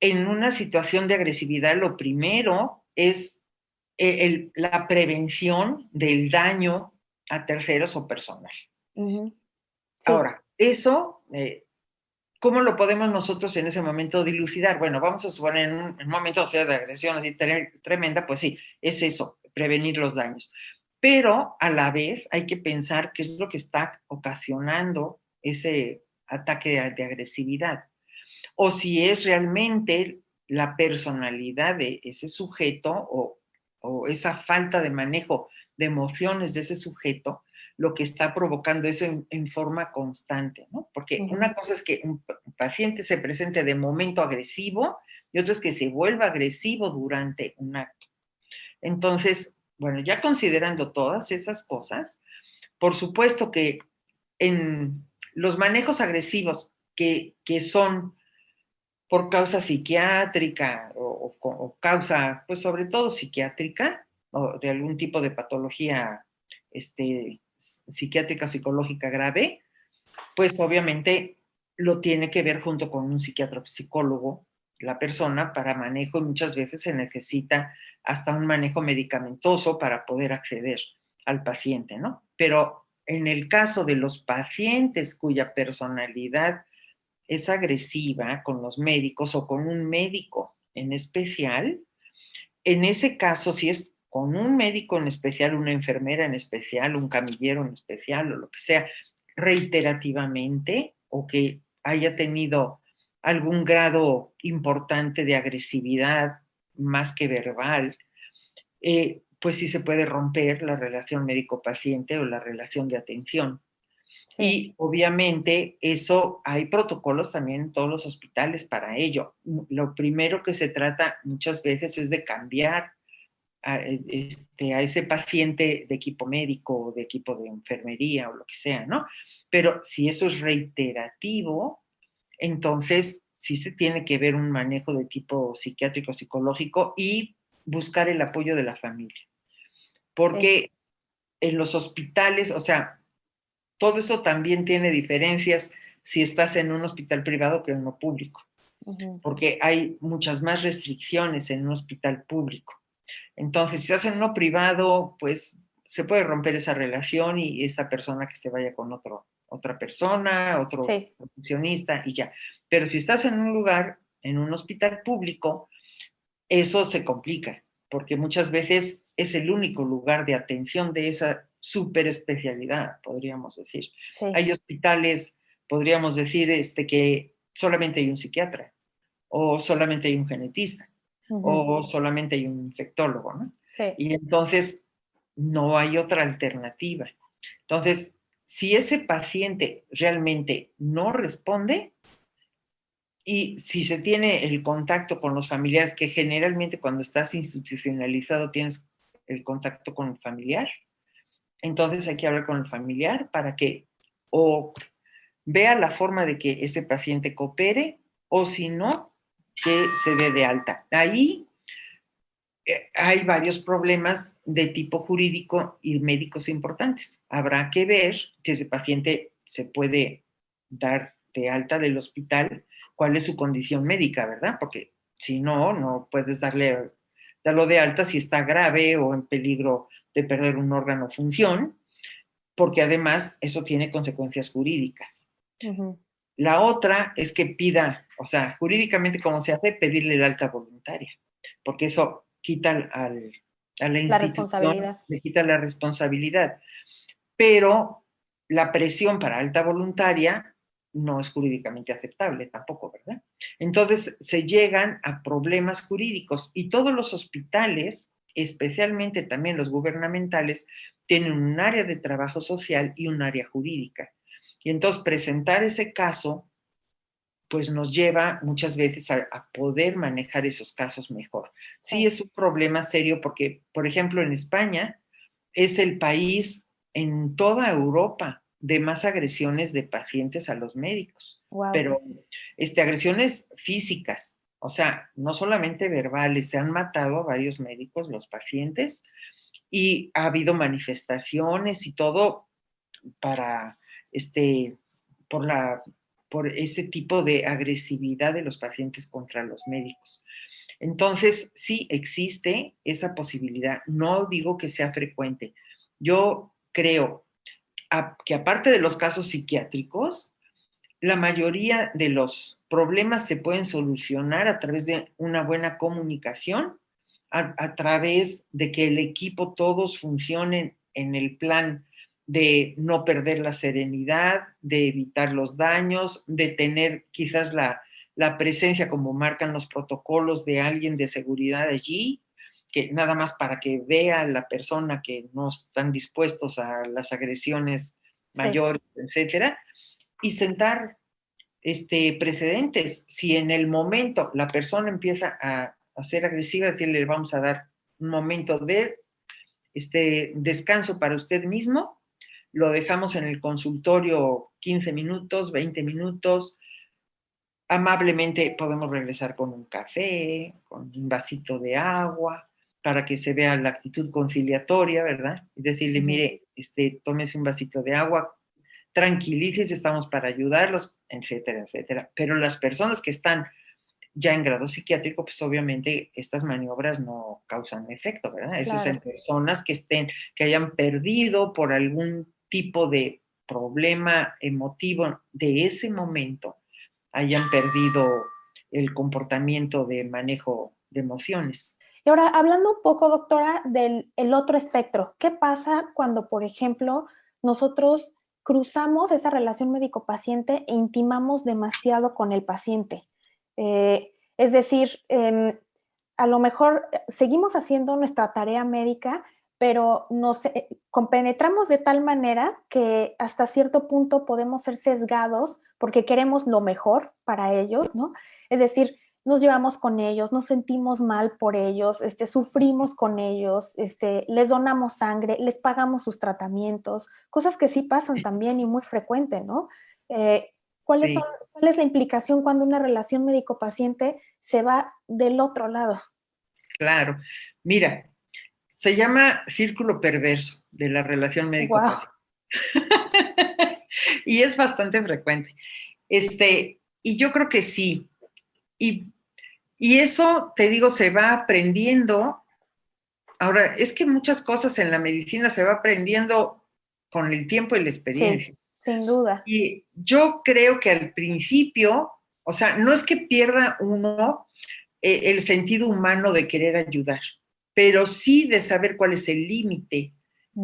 en una situación de agresividad, lo primero es la prevención del daño a terceros o personal. Ujú. Sí, Ahora, eso, ¿cómo lo podemos nosotros en ese momento dilucidar? Bueno, vamos a suponer en un momento, o sea, de agresión así tremenda, pues sí, es eso, prevenir los daños. Pero a la vez hay que pensar qué es lo que está ocasionando ese ataque de agresividad. O si es realmente la personalidad de ese sujeto o esa falta de manejo de emociones de ese sujeto lo que está provocando eso en forma constante, ¿no? Porque ujú, una cosa es que un paciente se presente de momento agresivo y otra es que se vuelva agresivo durante un acto. Entonces, bueno, ya considerando todas esas cosas, por supuesto que en los manejos agresivos que son por causa psiquiátrica o causa, pues sobre todo psiquiátrica o de algún tipo de patología psiquiátrica o psicológica grave, pues obviamente lo tiene que ver junto con un psiquiatra o psicólogo la persona para manejo y muchas veces se necesita hasta un manejo medicamentoso para poder acceder al paciente, ¿no? Pero en el caso de los pacientes cuya personalidad es agresiva con los médicos o con un médico en especial, en ese caso, si es con un médico en especial, una enfermera en especial, un camillero en especial o lo que sea, reiterativamente o que haya tenido algún grado importante de agresividad más que verbal, pues sí se puede romper la relación médico-paciente o la relación de atención. sí. Y obviamente eso, hay protocolos también en todos los hospitales para ello. Lo primero que se trata muchas veces es de cambiar a ese paciente de equipo médico o de equipo de enfermería o lo que sea, ¿no? Pero si eso es reiterativo, entonces sí se tiene que ver un manejo de tipo psiquiátrico, psicológico y buscar el apoyo de la familia. Sí. Porque en los hospitales, o sea, todo eso también tiene diferencias si estás en un hospital privado que en uno público, Ujú. porque hay muchas más restricciones en un hospital público. Entonces, si estás en uno privado, pues se puede romper esa relación y esa persona que se vaya con otra persona, otro Sí. profesionista y ya. Pero si estás en un lugar en un hospital público, eso se complica, porque muchas veces es el único lugar de atención de esa superespecialidad, podríamos decir. Sí. Hay hospitales, podríamos decir, que solamente hay un psiquiatra, o solamente hay un genetista, o solamente hay un infectólogo, ¿no? Sí. Y entonces no hay otra alternativa. Entonces, si ese paciente realmente no responde, y si se tiene el contacto con los familiares, que generalmente cuando estás institucionalizado tienes el contacto con el familiar, entonces hay que hablar con el familiar para que o vea la forma de que ese paciente coopere, o si no, que se dé de alta. Ahí hay varios problemas de tipo jurídico y médicos importantes. Habrá que ver si ese paciente se puede dar de alta del hospital, cuál es su condición médica, ¿verdad? Porque si no, no puedes darlo de alta si está grave o en peligro de perder un órgano o función, porque además eso tiene consecuencias jurídicas. La otra es que pida, o sea, jurídicamente, ¿cómo se hace? Pedirle el alta voluntaria, porque eso quita a la institución, le quita la responsabilidad. Pero la presión para alta voluntaria no es jurídicamente aceptable tampoco, ¿verdad? Entonces se llegan a problemas jurídicos y todos los hospitales, especialmente también los gubernamentales, tienen un área de trabajo social y un área jurídica. Y entonces presentar ese caso pues nos lleva muchas veces a poder manejar esos casos mejor. Sí, es un problema serio porque, por ejemplo, en España es el país en toda Europa de más agresiones de pacientes a los médicos, pero agresiones físicas, o sea, no solamente verbales, se han matado a varios médicos, los pacientes, y ha habido manifestaciones y todo para, por ese tipo de agresividad de los pacientes contra los médicos. Entonces, sí existe esa posibilidad. No digo que sea frecuente. Yo creo que aparte de los casos psiquiátricos, la mayoría de los problemas se pueden solucionar a través de una buena comunicación, a través de que el equipo todos funcionen en el plan de no perder la serenidad, de evitar los daños, de tener quizás la presencia, como marcan los protocolos, de alguien de seguridad allí, que nada más para que vea a la persona que no están dispuestos a las agresiones mayores, etcétera, y sentar precedentes. Si en el momento la persona empieza a ser agresiva, decirle, vamos a dar un momento de descanso para usted mismo, lo dejamos en el consultorio 15 minutos, 20 minutos, amablemente podemos regresar con un café, con un vasito de agua, para que se vea la actitud conciliatoria, ¿verdad? Y decirle, mire, tómese un vasito de agua, tranquilícese, estamos para ayudarlos, etcétera, etcétera. Pero las personas que están ya en grado psiquiátrico, pues obviamente estas maniobras no causan efecto, ¿verdad? Eso es en personas que hayan perdido por algún tipo de problema emotivo de ese momento, hayan perdido el comportamiento de manejo de emociones. Y ahora, hablando un poco, doctora, del otro espectro, ¿qué pasa cuando, por ejemplo, nosotros cruzamos esa relación médico-paciente e intimamos demasiado con el paciente? Es decir, a lo mejor seguimos haciendo nuestra tarea médica, pero nos compenetramos de tal manera que hasta cierto punto podemos ser sesgados porque queremos lo mejor para ellos, ¿no? Es decir, nos llevamos con ellos, nos sentimos mal por ellos, sufrimos con ellos, les donamos sangre, les pagamos sus tratamientos, cosas que sí pasan también y muy frecuente, ¿no? ¿Cuál es la implicación cuando una relación médico-paciente se va del otro lado? Claro. Mira, se llama círculo perverso de la relación médico-paciente. Y es bastante frecuente. Y yo creo que sí. Y eso, te digo, se va aprendiendo. Ahora, es que muchas cosas en la medicina se va aprendiendo con el tiempo y la experiencia. Sí, sin duda. Y yo creo que al principio, O sea, no es que pierda uno el sentido humano de querer ayudar, pero sí de saber cuál es el límite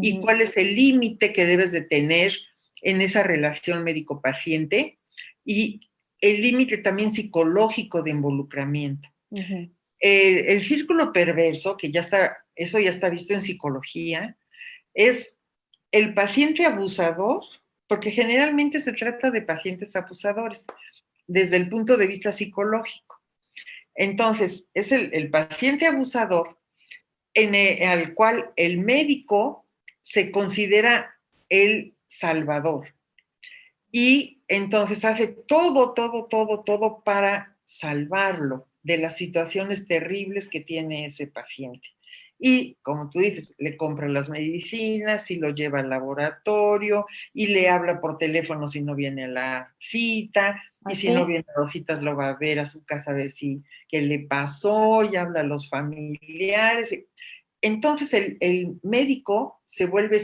y cuál es el límite que debes de tener en esa relación médico-paciente y el límite también psicológico de involucramiento. El círculo perverso, que ya está, eso ya está visto en psicología, es el paciente abusador, porque generalmente se trata de pacientes abusadores desde el punto de vista psicológico. Entonces, es el paciente abusador al cual el médico se considera el salvador. Y entonces hace todo para salvarlo de las situaciones terribles que tiene ese paciente. Y como tú dices, le compra las medicinas y lo lleva al laboratorio y le habla por teléfono si no viene a la cita. Y si no viene a las citas, lo va a ver a su casa a ver si qué le pasó y habla a los familiares. Entonces el médico se vuelve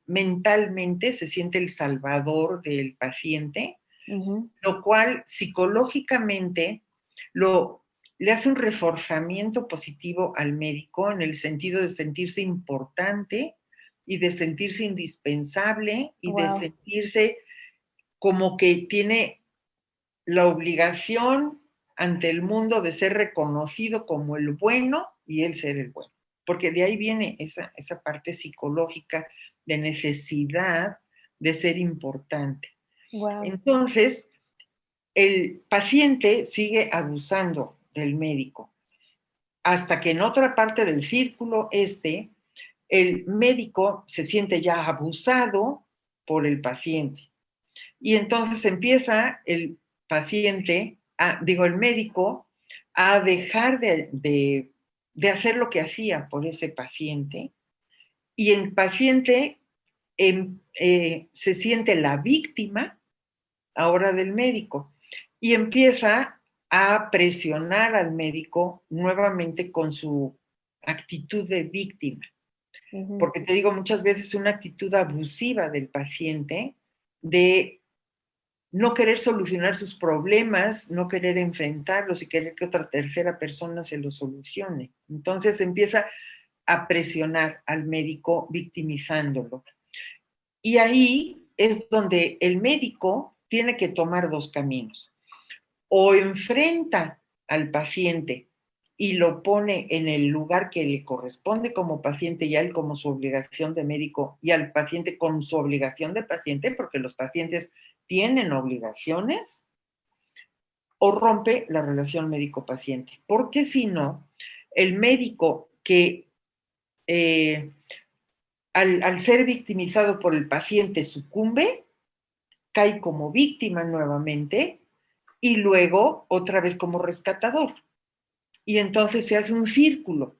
mentalmente, se siente el salvador del paciente, lo cual psicológicamente le hace un reforzamiento positivo al médico en el sentido de sentirse importante y de sentirse indispensable y de sentirse como que tiene la obligación ante el mundo de ser reconocido como el bueno y él ser el bueno. Porque de ahí viene esa parte psicológica de necesidad de ser importante. Entonces, el paciente sigue abusando del médico hasta que en otra parte del círculo el médico se siente ya abusado por el paciente. Y entonces empieza el paciente, el médico, a dejar de hacer lo que hacía por ese paciente. Y el paciente se siente la víctima ahora del médico y empieza a presionar al médico nuevamente con su actitud de víctima. Porque te digo, muchas veces una actitud abusiva del paciente de no querer solucionar sus problemas, no querer enfrentarlos y querer que otra tercera persona se los solucione. Entonces empieza a presionar al médico victimizándolo. Y ahí es donde el médico tiene que tomar dos caminos. O enfrenta al paciente y lo pone en el lugar que le corresponde como paciente y a él como su obligación de médico y al paciente con su obligación de paciente, porque los pacientes tienen obligaciones, o rompe la relación médico-paciente. Porque si no, el médico que al ser victimizado por el paciente sucumbe, cae como víctima nuevamente y luego otra vez como rescatador. Y entonces se hace un círculo,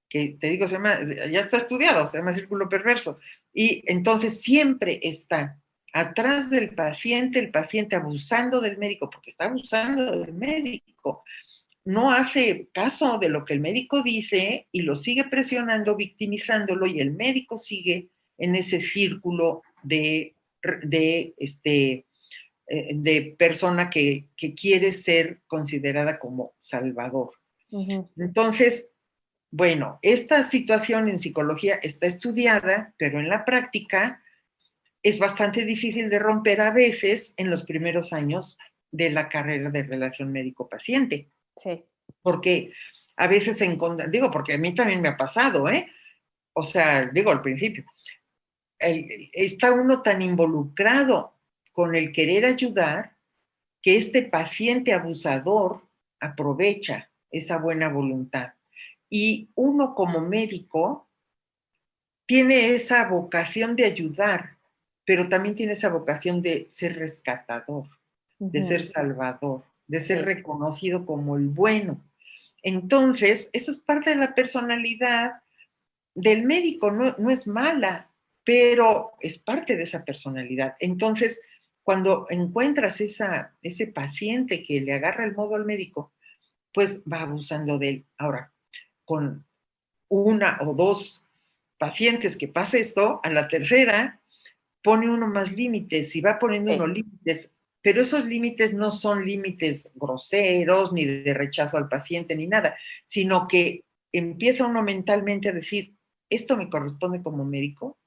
que te digo, ya está estudiado, se llama círculo perverso. Y entonces siempre está atrás del paciente, el paciente abusando del médico, porque está abusando del médico. No hace caso de lo que el médico dice y lo sigue presionando, victimizándolo, y el médico sigue en ese círculo de persona que quiere ser considerada como salvador. Entonces, bueno, esta situación en psicología está estudiada, pero en la práctica es bastante difícil de romper a veces en los primeros años de la carrera de relación médico-paciente. Sí. Porque a veces porque a mí también me ha pasado, O sea, digo al principio, está uno tan involucrado con el querer ayudar que este paciente abusador aprovecha esa buena voluntad. Y uno como médico tiene esa vocación de ayudar, pero también tiene esa vocación de ser rescatador, de ser salvador, de ser reconocido como el bueno. Entonces, eso es parte de la personalidad del médico, no es mala, pero es parte de esa personalidad. Entonces, cuando encuentras ese paciente que le agarra el modo al médico, pues va abusando de él. Ahora, con una o dos pacientes que pasa esto, a la tercera pone uno más límites y va poniendo unos límites pero esos límites no son límites groseros, ni de rechazo al paciente, ni nada, sino que empieza uno mentalmente a decir, esto me corresponde como médico,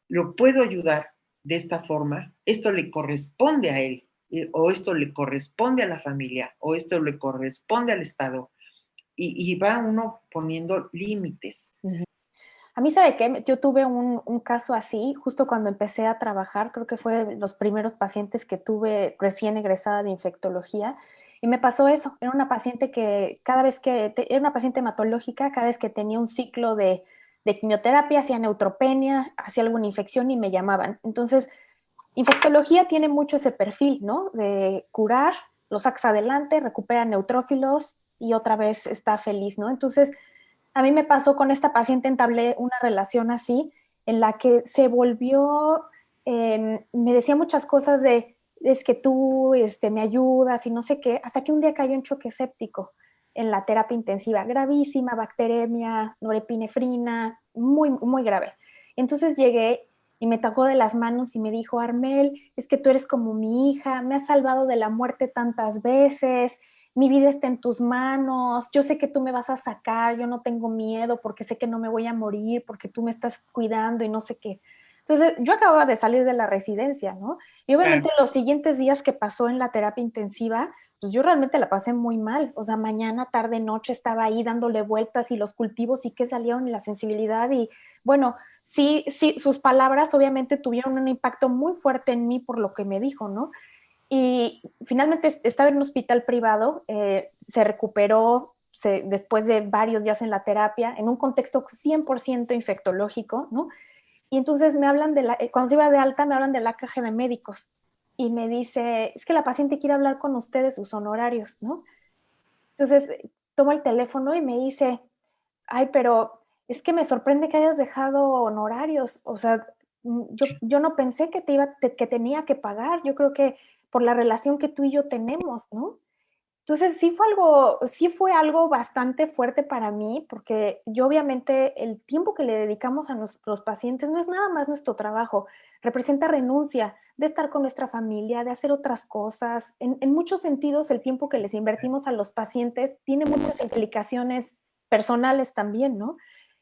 lo puedo ayudar de esta forma, esto le corresponde a él, o esto le corresponde a la familia, o esto le corresponde al Estado, y va uno poniendo límites. A mí, ¿sabe qué? Yo tuve un caso así, justo cuando empecé a trabajar, creo que fue de los primeros pacientes que tuve recién egresada de infectología, y me pasó eso. Era una paciente que cada vez que, era una paciente hematológica, cada vez que tenía un ciclo de quimioterapia, hacía neutropenia, hacía alguna infección y me llamaban. Entonces, infectología tiene mucho ese perfil, ¿no? De curar, lo sacas adelante, recupera neutrófilos y otra vez está feliz, ¿no? Entonces, a mí me pasó con esta paciente, entablé una relación así, en la que se volvió, me decía muchas cosas de, es que tú me ayudas y no sé qué, hasta que un día cayó en choque séptico en la terapia intensiva, gravísima, bacteremia, norepinefrina, muy, muy grave. Entonces llegué y me tocó de las manos y me dijo, Armel, es que tú eres como mi hija, me has salvado de la muerte tantas veces, mi vida está en tus manos, yo sé que tú me vas a sacar, yo no tengo miedo porque sé que no me voy a morir, porque tú me estás cuidando y no sé qué. Entonces, yo acababa de salir de la residencia, ¿no? Y obviamente Claro. los siguientes días que pasó en la terapia intensiva, pues yo realmente la pasé muy mal. O sea, mañana, tarde, noche estaba ahí dándole vueltas y los cultivos y que salieron y la sensibilidad y bueno, sí, sí, sus palabras obviamente tuvieron un impacto muy fuerte en mí por lo que me dijo, ¿no? Y finalmente estaba en un hospital privado, se recuperó después de varios días en la terapia, en un contexto 100% infectológico, ¿no? Y entonces me hablan cuando se iba de alta, me hablan de la caja de médicos y me dice, es que la paciente quiere hablar con usted de sus honorarios, ¿no? Entonces tomo el teléfono y me dice, ay, pero es que me sorprende que hayas dejado honorarios, o sea, yo no pensé que que tenía que pagar, yo creo que por la relación que tú y yo tenemos, ¿no? Entonces sí fue algo bastante fuerte para mí, porque yo obviamente el tiempo que le dedicamos a nuestros pacientes no es nada más nuestro trabajo, representa renuncia de estar con nuestra familia, de hacer otras cosas. En muchos sentidos, el tiempo que les invertimos a los pacientes tiene muchas implicaciones personales también, ¿no?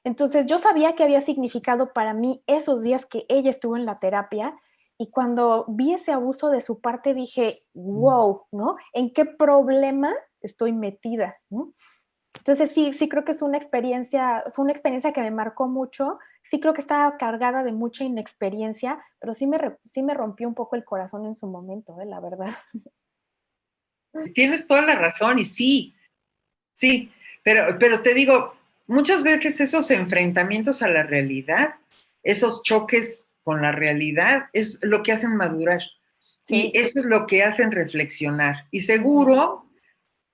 Entonces yo sabía que había significado para mí esos días que ella estuvo en la terapia y cuando vi ese abuso de su parte dije, wow, ¿no? ¿En qué problema estoy metida? ¿No? Entonces sí, sí creo que fue una experiencia que me marcó mucho, sí creo que estaba cargada de mucha inexperiencia, pero sí me rompió un poco el corazón en su momento, la verdad. Tienes toda la razón y sí, sí, pero te digo, muchas veces esos enfrentamientos a la realidad, esos choques con la realidad, es lo que hacen madurar y Sí. eso es lo que hacen reflexionar. Y Ujú. seguro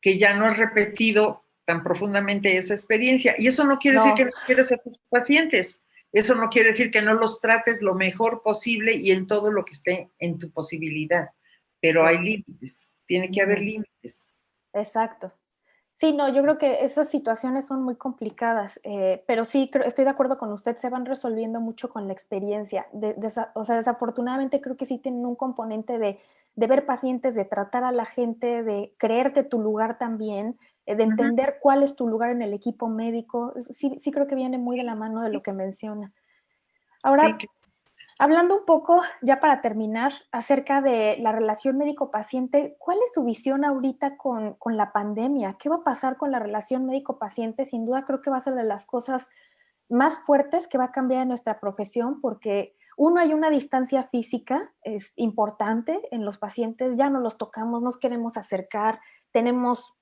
que ya no has repetido tan profundamente esa experiencia. Y eso no quiere decir que No, no quieras a tus pacientes. Eso no quiere decir que no los trates lo mejor posible y en todo lo que esté en tu posibilidad. Pero hay sí. límites, tiene que haber Ujú. límites. Exacto. Sí, no, yo creo que esas situaciones son muy complicadas, pero sí, estoy de acuerdo con usted, se van resolviendo mucho con la experiencia. O sea, desafortunadamente creo que sí tienen un componente de ver pacientes, de tratar a la gente, de creerte tu lugar también, de Uh -huh. entender cuál es tu lugar en el equipo médico. Sí, sí creo que viene muy de la mano de lo que menciona. Sí, Ahora, hablando un poco, ya para terminar, acerca de la relación médico-paciente, ¿cuál es su visión ahorita con la pandemia? ¿Qué va a pasar con la relación médico-paciente? Sin duda creo que va a ser de las cosas más fuertes que va a cambiar en nuestra profesión porque uno, hay una distancia física, es importante en los pacientes, ya no los tocamos, nos queremos acercar, tenemos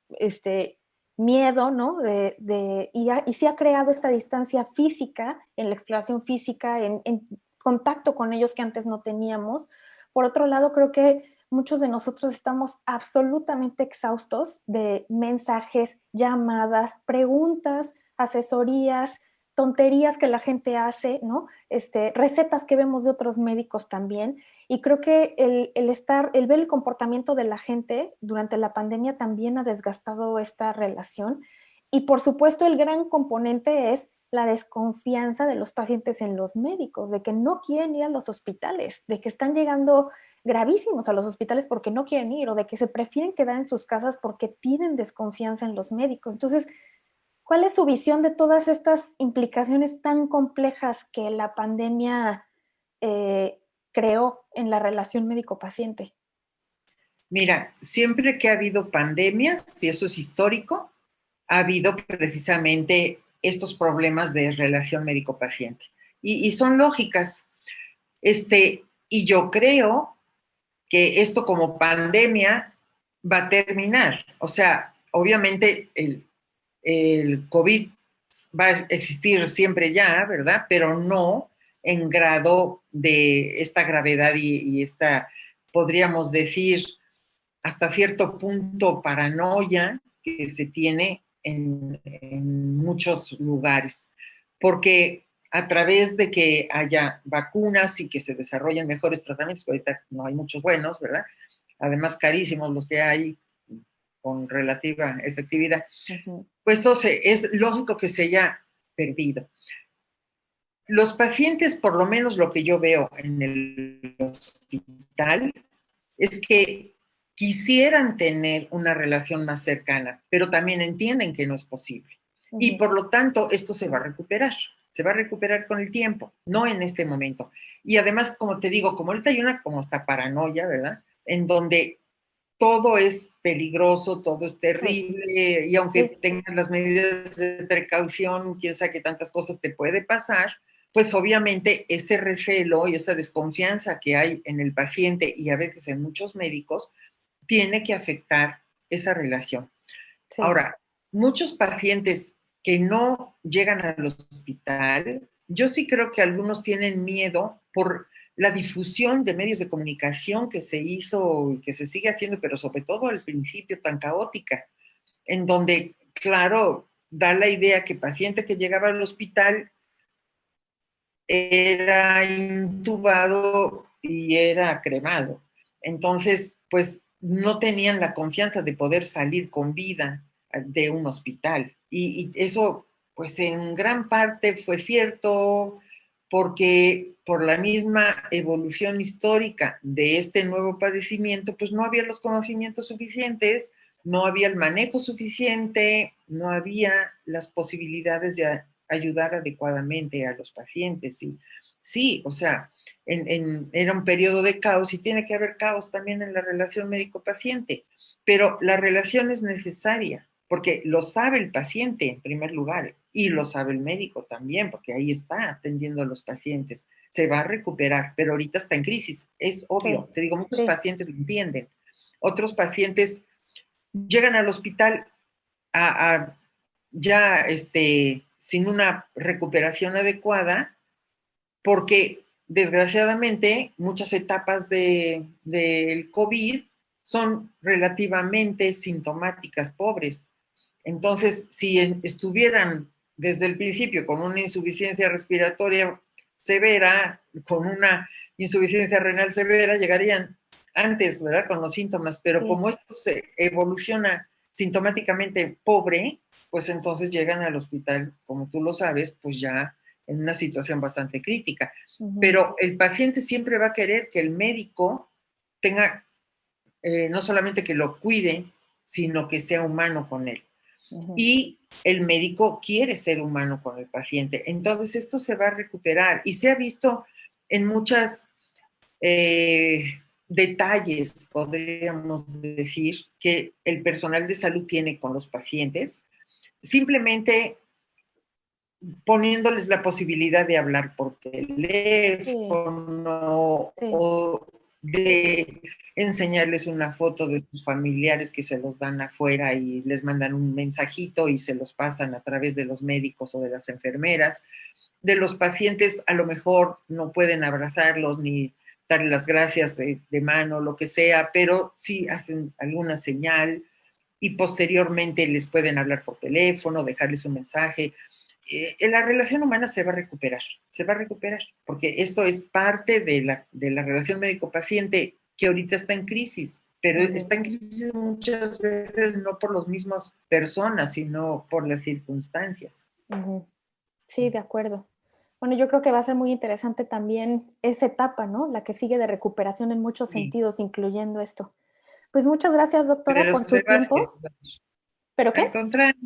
miedo, ¿no? Y se ha creado esta distancia física en la exploración física, en contacto con ellos que antes no teníamos. Por otro lado, creo que muchos de nosotros estamos absolutamente exhaustos de mensajes, llamadas, preguntas, asesorías, tonterías que la gente hace, ¿no? Recetas que vemos de otros médicos también. Y creo que el ver el comportamiento de la gente durante la pandemia también ha desgastado esta relación. Y por supuesto, el gran componente es la desconfianza de los pacientes en los médicos, de que no quieren ir a los hospitales, de que están llegando gravísimos a los hospitales porque no quieren ir o de que se prefieren quedar en sus casas porque tienen desconfianza en los médicos. Entonces, ¿cuál es su visión de todas estas implicaciones tan complejas que la pandemia creó en la relación médico-paciente? Mira, siempre que ha habido pandemias, si eso es histórico, ha habido precisamente estos problemas de relación médico-paciente. Y son lógicas. Y yo creo que esto como pandemia va a terminar. O sea, obviamente el COVID va a existir siempre ya, ¿verdad? Pero no en grado de esta gravedad y esta, podríamos decir, hasta cierto punto paranoia que se tiene en muchos lugares. Porque a través de que haya vacunas y que se desarrollen mejores tratamientos, que ahorita no hay muchos buenos, ¿verdad? Además, carísimos los que hay con relativa efectividad, pues entonces es lógico que se haya perdido. Los pacientes, por lo menos lo que yo veo en el hospital, es que quisieran tener una relación más cercana, pero también entienden que no es posible. Y por lo tanto, esto se va a recuperar con el tiempo, no en este momento. Y además, como te digo, como ahorita hay una como hasta paranoia, ¿verdad? En donde todo es peligroso, todo es terrible, y aunque tengas las medidas de precaución, quién sabe qué tantas cosas te puede pasar, pues obviamente ese recelo y esa desconfianza que hay en el paciente y a veces en muchos médicos, tiene que afectar esa relación. Sí. Ahora, muchos pacientes que no llegan al hospital, yo sí creo que algunos tienen miedo por la difusión de medios de comunicación que se hizo y que se sigue haciendo, pero sobre todo al principio tan caótica, en donde, claro, da la idea que paciente que llegaba al hospital era intubado y era cremado. Entonces, pues no tenían la confianza de poder salir con vida de un hospital. Y eso, pues en gran parte fue cierto porque por la misma evolución histórica de este nuevo padecimiento, pues no había los conocimientos suficientes, no había el manejo suficiente, no había las posibilidades de ayudar adecuadamente a los pacientes. Y sí, o sea, era un periodo de caos y tiene que haber caos también en la relación médico-paciente, pero la relación es necesaria porque lo sabe el paciente en primer lugar y lo sabe el médico también, porque ahí está atendiendo a los pacientes. Se va a recuperar, pero ahorita está en crisis, es obvio. Sí. Te digo, muchos pacientes lo entienden. Otros pacientes llegan al hospital ya sin una recuperación adecuada, porque desgraciadamente muchas etapas del COVID son relativamente sintomáticas pobres. Entonces, si estuvieran desde el principio con una insuficiencia respiratoria severa, con una insuficiencia renal severa, llegarían antes, ¿verdad? Con los síntomas, pero como esto se evoluciona sintomáticamente pobre, pues entonces llegan al hospital, como tú lo sabes, pues ya en una situación bastante crítica. Pero el paciente siempre va a querer que el médico tenga, no solamente que lo cuide, sino que sea humano con él. Y el médico quiere ser humano con el paciente. Entonces esto se va a recuperar y se ha visto en muchas detalles, podríamos decir, que el personal de salud tiene con los pacientes, simplemente poniéndoles la posibilidad de hablar por teléfono o de enseñarles una foto de sus familiares que se los dan afuera y les mandan un mensajito y se los pasan a través de los médicos o de las enfermeras. De los pacientes a lo mejor no pueden abrazarlos ni darle las gracias de mano, lo que sea, pero sí hacen alguna señal y posteriormente les pueden hablar por teléfono, dejarles un mensaje. La relación humana se va a recuperar, porque esto es parte de la relación médico-paciente que ahorita está en crisis, pero está en crisis muchas veces no por las mismas personas, sino por las circunstancias. Sí, de acuerdo. Bueno, yo creo que va a ser muy interesante también esa etapa, ¿no? La que sigue de recuperación en muchos Sí, sentidos, incluyendo esto. Pues muchas gracias, doctora, pero por se su va a tiempo. ¿Pero Al qué? contrario,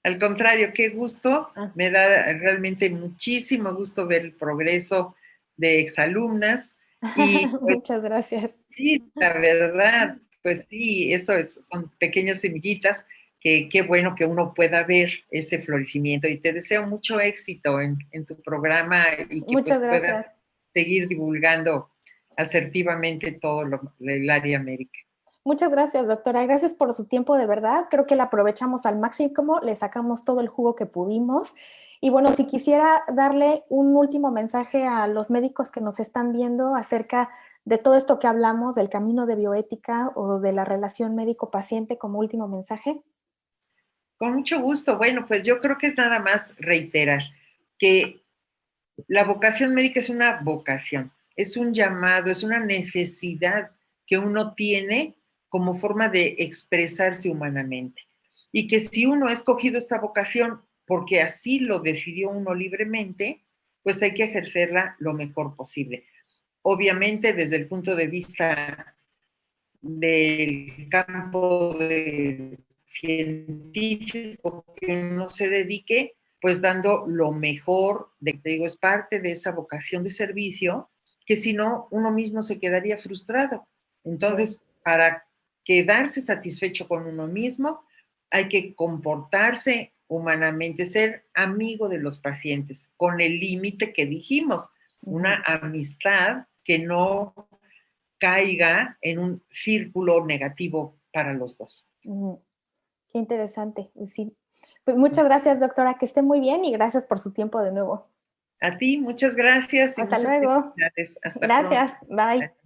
al contrario, qué gusto. Ah, Me da realmente muchísimo gusto ver el progreso de exalumnas y pues muchas gracias. sí, la verdad, pues sí, son pequeñas semillitas que qué bueno que uno pueda ver ese florecimiento y te deseo mucho éxito en tu programa y que Muchas pues puedas gracias. seguir divulgando asertivamente todo el área médica. Muchas gracias, doctora. Gracias por su tiempo, de verdad. Creo que la aprovechamos al máximo, le sacamos todo el jugo que pudimos. Y bueno, si quisiera darle un último mensaje a los médicos que nos están viendo acerca de todo esto que hablamos, del camino de bioética o de la relación médico-paciente como último mensaje. Con mucho gusto. Bueno, pues yo creo que es nada más reiterar que la vocación médica es una vocación, es un llamado, es una necesidad que uno tiene como forma de expresarse humanamente. Y que si uno ha escogido esta vocación porque así lo decidió uno libremente, pues hay que ejercerla lo mejor posible. Obviamente, desde el punto de vista del campo de científico que uno se dedique, pues dando lo mejor, te digo, es parte de esa vocación de servicio, que si no, uno mismo se quedaría frustrado. Entonces, para quedarse satisfecho con uno mismo, hay que comportarse humanamente, ser amigo de los pacientes, con el límite que dijimos, una amistad que no caiga en un círculo negativo para los dos. Qué interesante. Sí. Pues muchas gracias, doctora. Que esté muy bien y gracias por su tiempo de nuevo. A ti, muchas gracias y Hasta muchas luego. felicidades. Hasta pronto. Gracias. Bye.